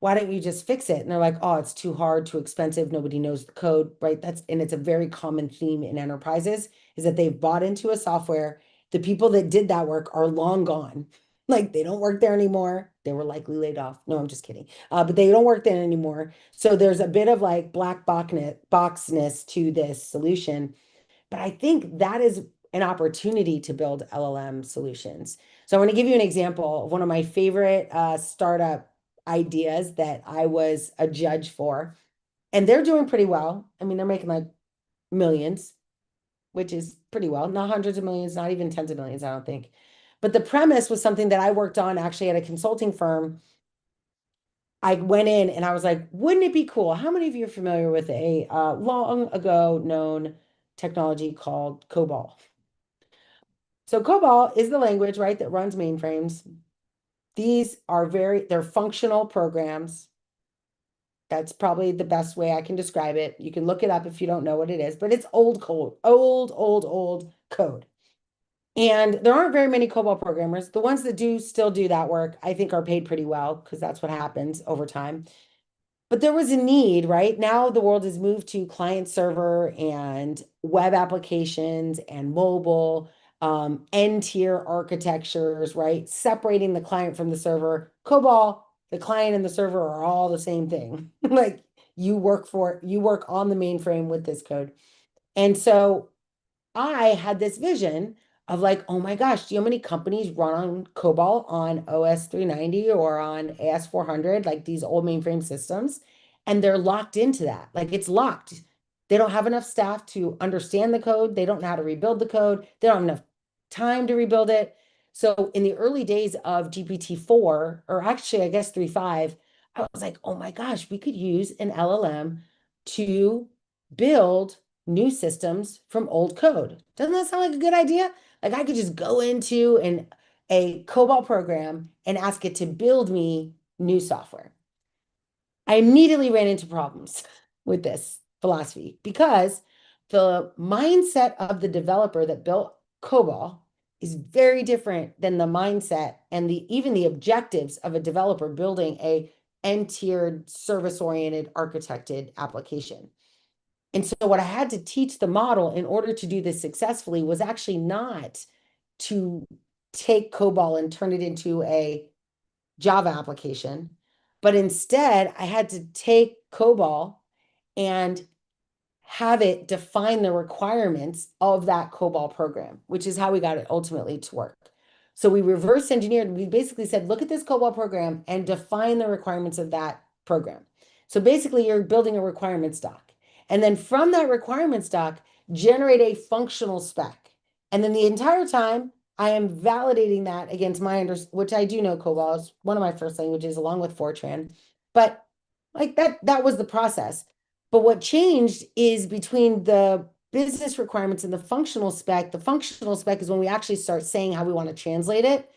why don't you just fix it? And they're like, oh, it's too hard, too expensive. Nobody knows the code, right? And it's a very common theme in enterprises is that they've bought into a software. The people that did that work are long gone. Like they don't work there anymore. They were likely laid off. No, I'm just kidding. But they don't work there anymore. So there's a bit of like black boxness to this solution. But I think that is an opportunity to build LLM solutions. So I want to give you an example of one of my favorite startup ideas that I was a judge for. And they're doing pretty well. I mean, they're making like millions, which is pretty well. Not hundreds of millions, not even tens of millions, I don't think. But the premise was something that I worked on actually at a consulting firm. I went in and I was like, wouldn't it be cool? How many of you are familiar with a long ago known technology called COBOL? So COBOL is the language, right, that runs mainframes. These are they're functional programs. That's probably the best way I can describe it. You can look it up if you don't know what it is, but it's old code, old code. And there aren't very many COBOL programmers. The ones that do still do that work, I think, are paid pretty well because that's what happens over time. But there was a need, right? Now the world has moved to client server and web applications and mobile, N-tier architectures, right? Separating the client from the server. COBOL, the client and the server are all the same thing. Like you work on the mainframe with this code. And so I had this vision of like, oh my gosh, do you know how many companies run on COBOL on OS 390 or on AS 400, like these old mainframe systems? And they're locked into that. Like it's locked. They don't have enough staff to understand the code. They don't know how to rebuild the code. They don't have enough time to rebuild it. So in the early days of GPT-4, or actually, I guess 3.5, I was like, oh my gosh, we could use an LLM to build new systems from old code. Doesn't that sound like a good idea? Like I could just go into a COBOL program and ask it to build me new software. I immediately ran into problems with this philosophy because the mindset of the developer that built COBOL is very different than the mindset and even the objectives of a developer building a n-tiered service-oriented architected application. And so what I had to teach the model in order to do this successfully was actually not to take COBOL and turn it into a Java application, but instead I had to take COBOL and have it define the requirements of that COBOL program, which is how we got it ultimately to work. So we reverse engineered, we basically said, look at this COBOL program and define the requirements of that program. So basically, you're building a requirements doc. And then from that requirements doc, generate a functional spec. And then the entire time, I am validating that against my which I do know COBOL is one of my first languages, along with Fortran. But like that was the process. But what changed is between the business requirements and the functional spec. The functional spec is when we actually start saying how we want to translate it.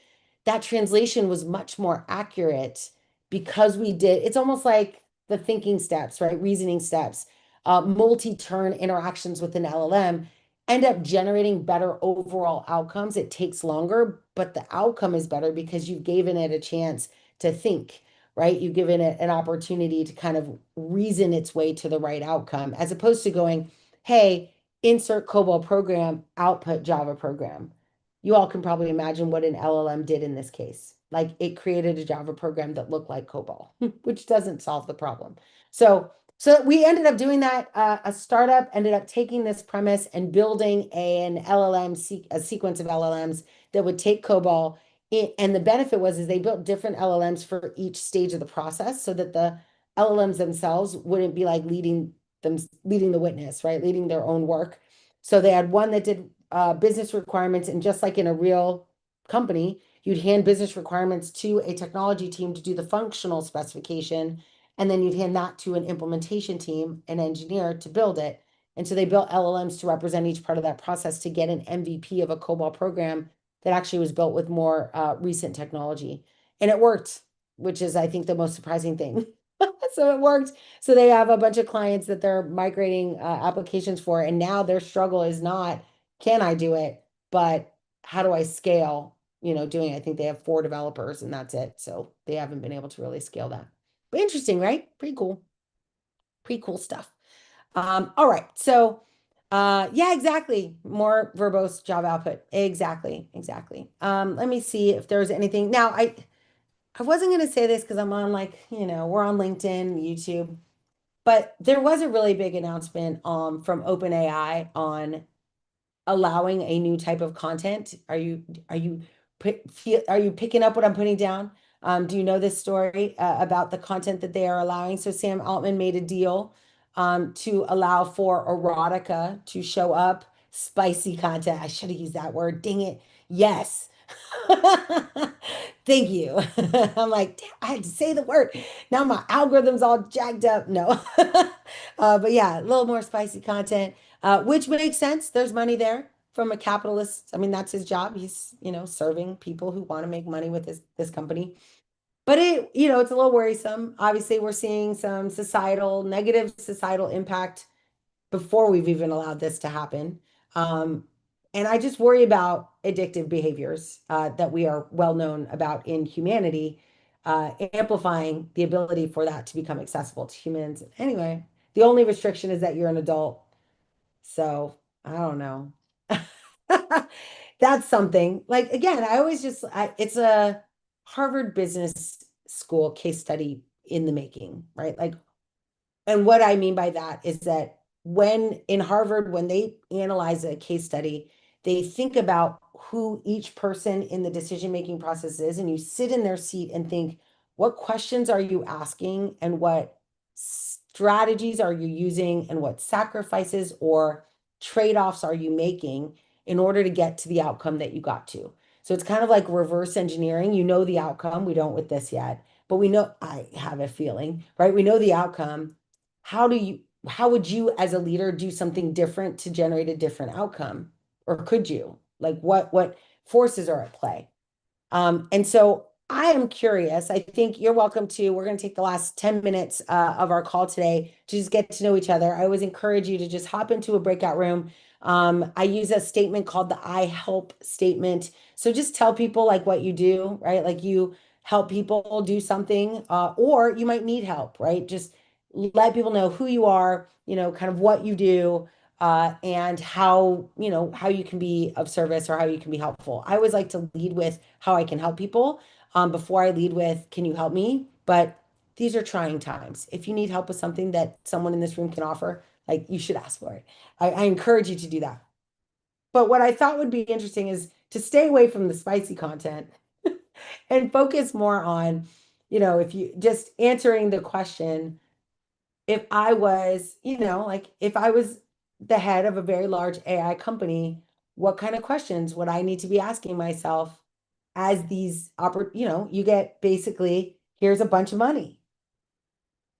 That translation was much more accurate because we did, it's almost like the thinking steps, right? Reasoning steps, multi-turn interactions with an LLM end up generating better overall outcomes. It takes longer, but the outcome is better because you've given it a chance to think, right? You've given it an opportunity to kind of reason its way to the right outcome, as opposed to going, hey, insert COBOL program, output Java program. You all can probably imagine what an LLM did in this case. Like it created a Java program that looked like COBOL, which doesn't solve the problem. So we ended up doing that. A startup ended up taking this premise and building an LLM, a sequence of LLMs that would take COBOL. And the benefit was is they built different LLMs for each stage of the process so that the LLMs themselves wouldn't be like leading the witness, right? Leading their own work. So they had one that did business requirements, and just like in a real company, you'd hand business requirements to a technology team to do the functional specification, and then you'd hand that to an implementation team, an engineer to build it. And so they built LLMs to represent each part of that process to get an MVP of a COBOL program that actually was built with more recent technology. And it worked, which is, I think, the most surprising thing. So it worked. So they have a bunch of clients that they're migrating applications for. And now their struggle is not, can I do it? But how do I scale, doing it? I think they have 4 developers and that's it. So they haven't been able to really scale that. But interesting, right? Pretty cool. Pretty cool stuff. All right. So yeah, exactly. More verbose job output. Exactly. Exactly. Let me see if there's anything. Now, I wasn't going to say this because I'm on we're on LinkedIn, YouTube, but there was a really big announcement from OpenAI on allowing a new type of content. Are you picking up what I'm putting down? Do you know this story about the content that they are allowing? So Sam Altman made a deal to allow for erotica to show up, spicy content. I should have used that word. Dang it. Yes. Thank you. I'm like, "Damn, I had to say the word. Now my algorithm's all jacked up. No. But yeah, a little more spicy content, which makes sense. There's money there from a capitalist. I mean, that's his job. He's, serving people who want to make money with this company. But it's a little worrisome. Obviously, we're seeing some negative societal impact before we've even allowed this to happen. Um, and I just worry about addictive behaviors that we are well known about in humanity, amplifying the ability for that to become accessible to humans. Anyway, the only restriction is that you're an adult. So I don't know. That's something. Like again, it's a Harvard Business School case study in the making, right? Like, and what I mean by that is that when in Harvard, when they analyze a case study, they think about who each person in the decision-making process is, and you sit in their seat and think, what questions are you asking and what strategies are you using and what sacrifices or trade-offs are you making in order to get to the outcome that you got to? So it's kind of like reverse engineering. You know the outcome. We don't with this yet, but we know, I have a feeling, right? We know the outcome. How would you as a leader do something different to generate a different outcome? Or could you? Like what forces are at play? And so I am curious. I think you're welcome to. We're going to take the last 10 minutes of our call today to just get to know each other. I always encourage you to just hop into a breakout room. I use a statement called the I help statement. So just tell people like what you do, right? Like you help people do something, or you might need help, right? Just let people know who you are, kind of what you do, and how, how you can be of service or how you can be helpful. I always like to lead with how I can help people before I lead with, can you help me? But these are trying times. If you need help with something that someone in this room can offer, like you should ask for it. I encourage you to do that. But what I thought would be interesting is to stay away from the spicy content and focus more on, if you just answering the question, if I was, like if I was the head of a very large AI company, what kind of questions would I need to be asking myself as these you get basically, here's a bunch of money.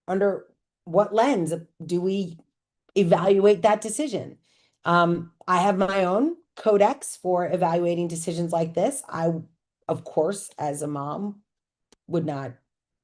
Under what lens do we evaluate that decision? I have my own codex for evaluating decisions like this. Of course, as a mom, would not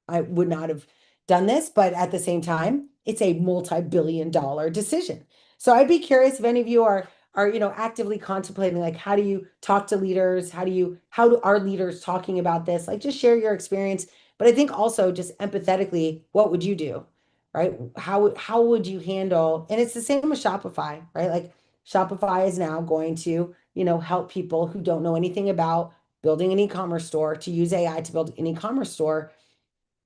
I would not have done this, but at the same time, it's a multi-billion-dollar decision. So I'd be curious if any of you are actively contemplating, like, how do you talk to leaders? How do our leaders talking about this? Like, just share your experience. But I think also just empathetically, what would you do? Right? How would you handle, and it's the same with Shopify, right? Like Shopify is now going to, help people who don't know anything about building an e-commerce store to use AI to build an e-commerce store.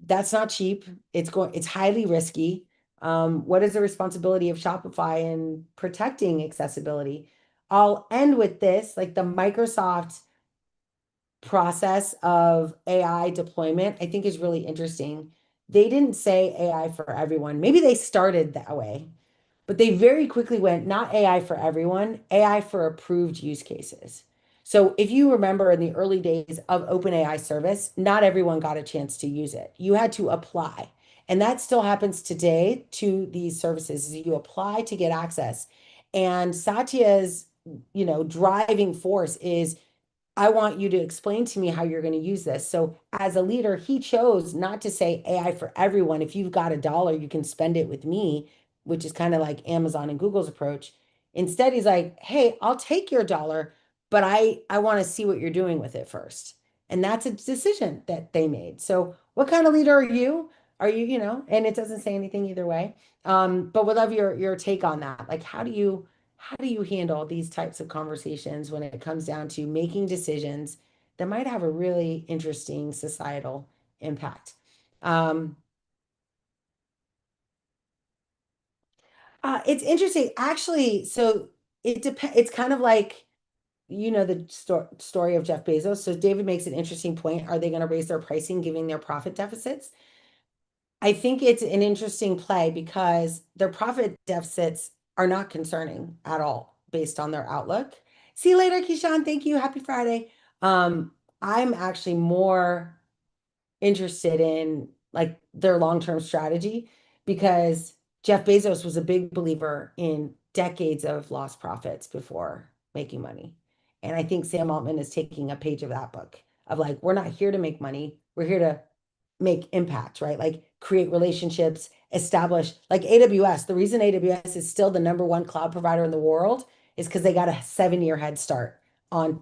That's not cheap. It's highly risky. What is the responsibility of Shopify in protecting accessibility? I'll end with this, like the Microsoft process of AI deployment, I think is really interesting. They didn't say AI for everyone. Maybe they started that way, but they very quickly went, not AI for everyone, AI for approved use cases. So if you remember in the early days of OpenAI service, not everyone got a chance to use it. You had to apply. And that still happens today to these services. You apply to get access. And Satya's, driving force is, I want you to explain to me how you're going to use this. So as a leader, he chose not to say AI for everyone. If you've got a dollar, you can spend it with me, which is kind of like Amazon and Google's approach. Instead, he's like, hey, I'll take your dollar, but I want to see what you're doing with it first. And that's a decision that they made. So what kind of leader are you? Are you, and it doesn't say anything either way. But would love your take on that. Like, how do you handle these types of conversations when it comes down to making decisions that might have a really interesting societal impact? Um, it's interesting, actually. So it depends. It's kind of like, the story of Jeff Bezos. So David makes an interesting point. Are they going to raise their pricing, giving their profit deficits? I think it's an interesting play because their profit deficits are not concerning at all based on their outlook. See you later, Keyshawn. Thank you. Happy Friday. I'm actually more interested in like their long-term strategy because Jeff Bezos was a big believer in decades of lost profits before making money. And I think Sam Altman is taking a page of that book of like, we're not here to make money. We're here to make impact, right? Like create relationships, establish like AWS. The reason AWS is still the number one cloud provider in the world is because they got a 7-year head start on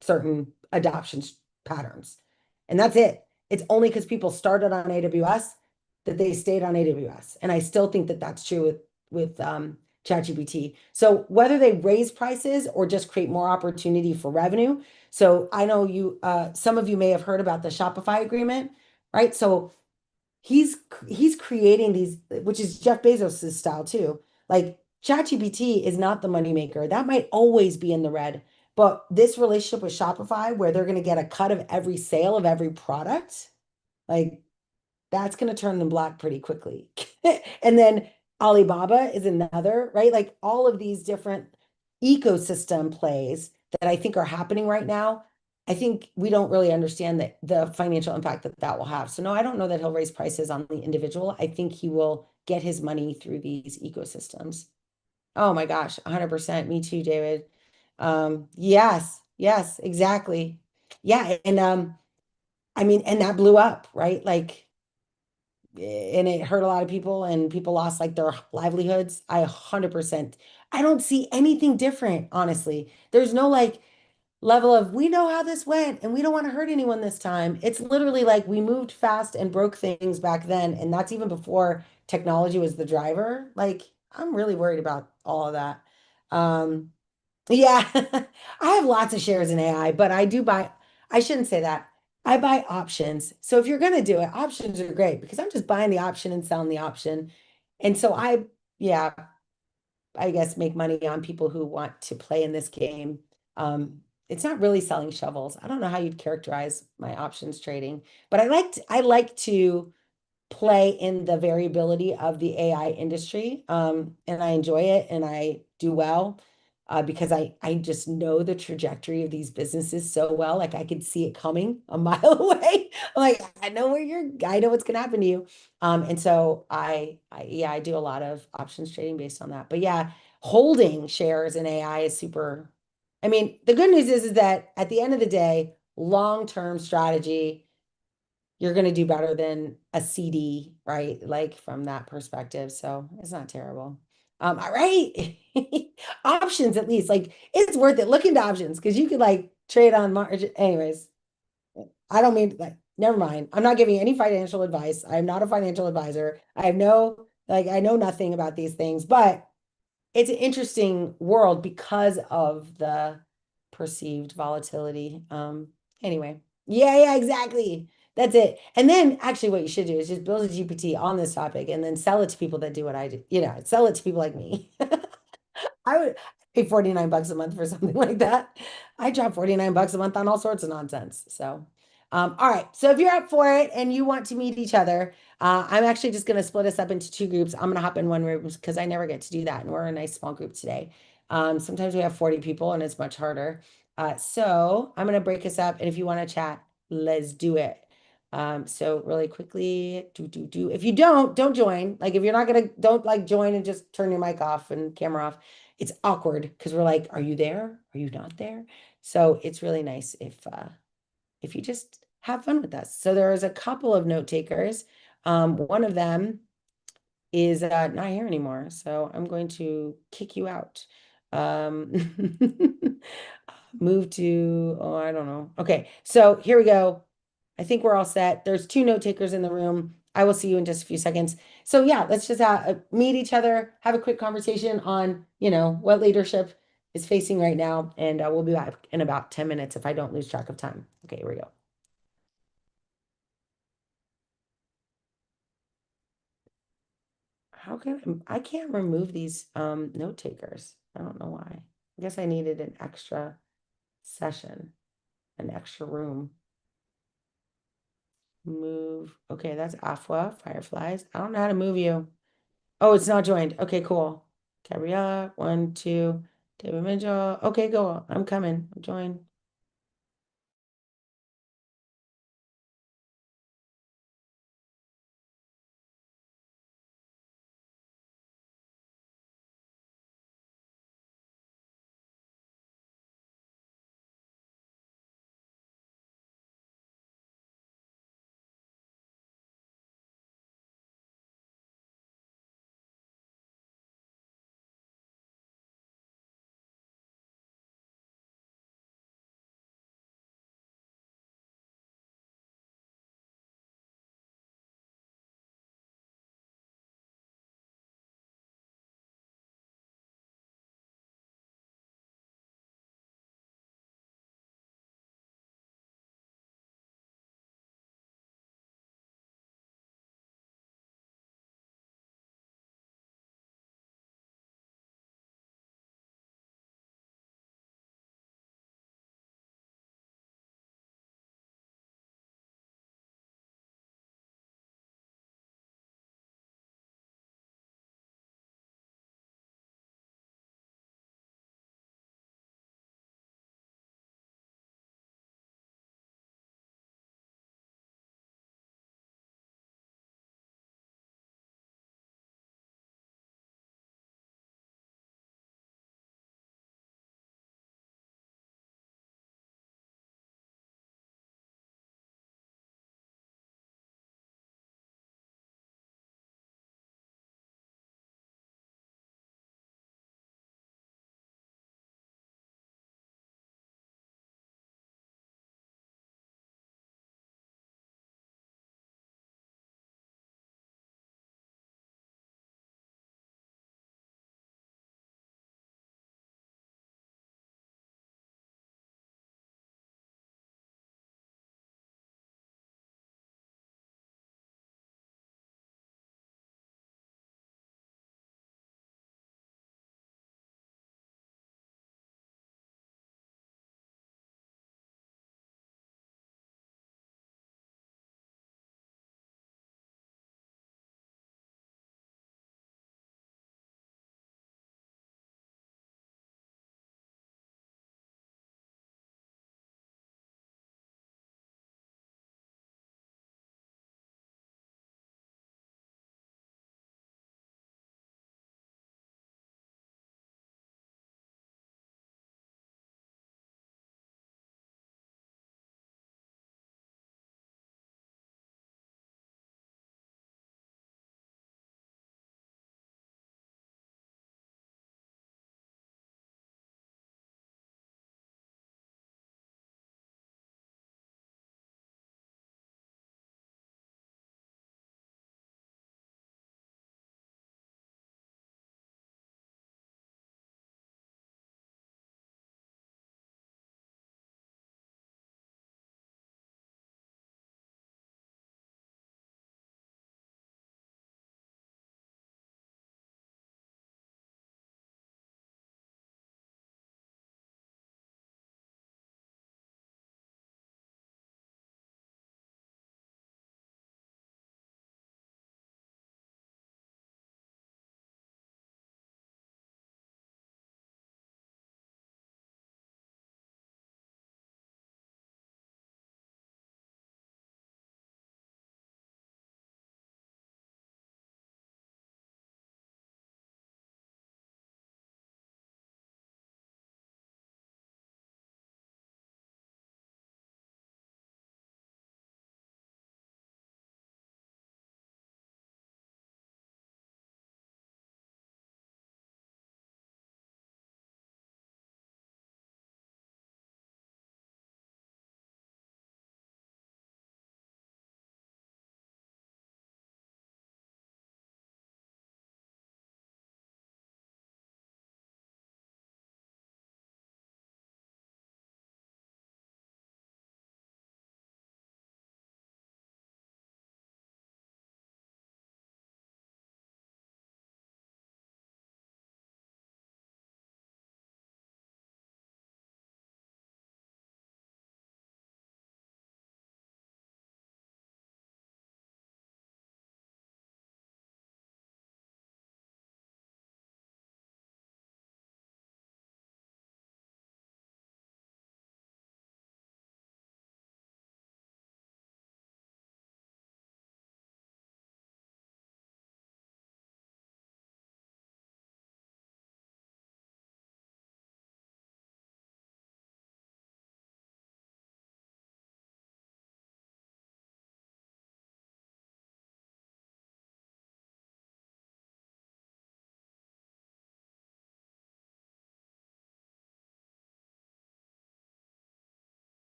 certain adoption patterns. And that's it. It's only because people started on AWS that they stayed on AWS. And I still think that that's true with ChatGPT. So whether they raise prices or just create more opportunity for revenue. So I know some of you may have heard about the Shopify agreement, right? So he's creating these, which is Jeff Bezos' style too. Like ChatGPT is not the moneymaker. That might always be in the red. But this relationship with Shopify, where they're going to get a cut of every sale of every product, like that's going to turn them black pretty quickly. And then Alibaba is another, right? Like all of these different ecosystem plays that I think are happening right now. I think we don't really understand the financial impact that that will have. So no, I don't know that he'll raise prices on the individual. I think he will get his money through these ecosystems. Oh my gosh, 100%. Me too, David. Yes, yes, exactly. Yeah, and I mean, and that blew up, right? Like and it hurt a lot of people and people lost like their livelihoods. 100%. I don't see anything different, honestly. There's no like level of we know how this went and we don't want to hurt anyone this time. It's literally like we moved fast and broke things back then, and that's even before technology was the driver. Like I'm really worried about all of that. Um, yeah, I have lots of shares in AI, but I shouldn't say that. I buy options. So if you're going to do it, options are great because I'm just buying the option and selling the option. And so yeah, I guess make money on people who want to play in this game. It's not really selling shovels. I don't know how you'd characterize my options trading, but I like to play in the variability of the AI industry. And I enjoy it and I do well because I just know the trajectory of these businesses so well. Like I could see it coming a mile away. Like I know what's going to happen to you. And so yeah, I do a lot of options trading based on that. But yeah, holding shares in AI is super. I mean, the good news is that at the end of the day, long-term strategy you're going to do better than a CD, right? Like from that perspective. So it's not terrible. All right. Options at least. Like it's worth it. Look into options because you could like trade on margin. Anyways, I don't mean like never mind. I'm not giving any financial advice. I'm not a financial advisor. I have no like I know nothing about these things, but it's an interesting world because of the perceived volatility. Anyway, yeah, exactly. That's it. And then actually what you should do is just build a GPT on this topic and then sell it to people that do what I do. Sell it to people like me. I would pay 49 bucks a month for something like that. I drop 49 bucks a month on all sorts of nonsense. So, all right. So if you're up for it and you want to meet each other, I'm actually just going to split us up into two groups. I'm going to hop in one room because I never get to do that. And we're a nice small group today. Sometimes we have 40 people and it's much harder. So I'm going to break us up. And if you want to chat, let's do it. So really quickly, do. If you don't join. Like if you're not gonna, don't like join and just turn your mic off and camera off. It's awkward because we're like, are you there? Are you not there? So it's really nice if you just have fun with us. So there's a couple of note takers. One of them is not here anymore. So I'm going to kick you out. Um, move to, oh, I don't know. Okay, so here we go. I think we're all set. There's two note takers in the room. I will see you in just a few seconds. So yeah, let's just meet each other, have a quick conversation on, what leadership is facing right now. And we'll be back in about 10 minutes if I don't lose track of time. Okay, here we go. How can I can't remove these note takers. I don't know why. I guess I needed an extra session, an extra room. Move. Okay, that's Afwa, Fireflies. I don't know how to move you. Oh, it's not joined. Okay, cool. Gabriella, 1, 2, David Mitchell. Okay, go. I'm coming. I'm joined.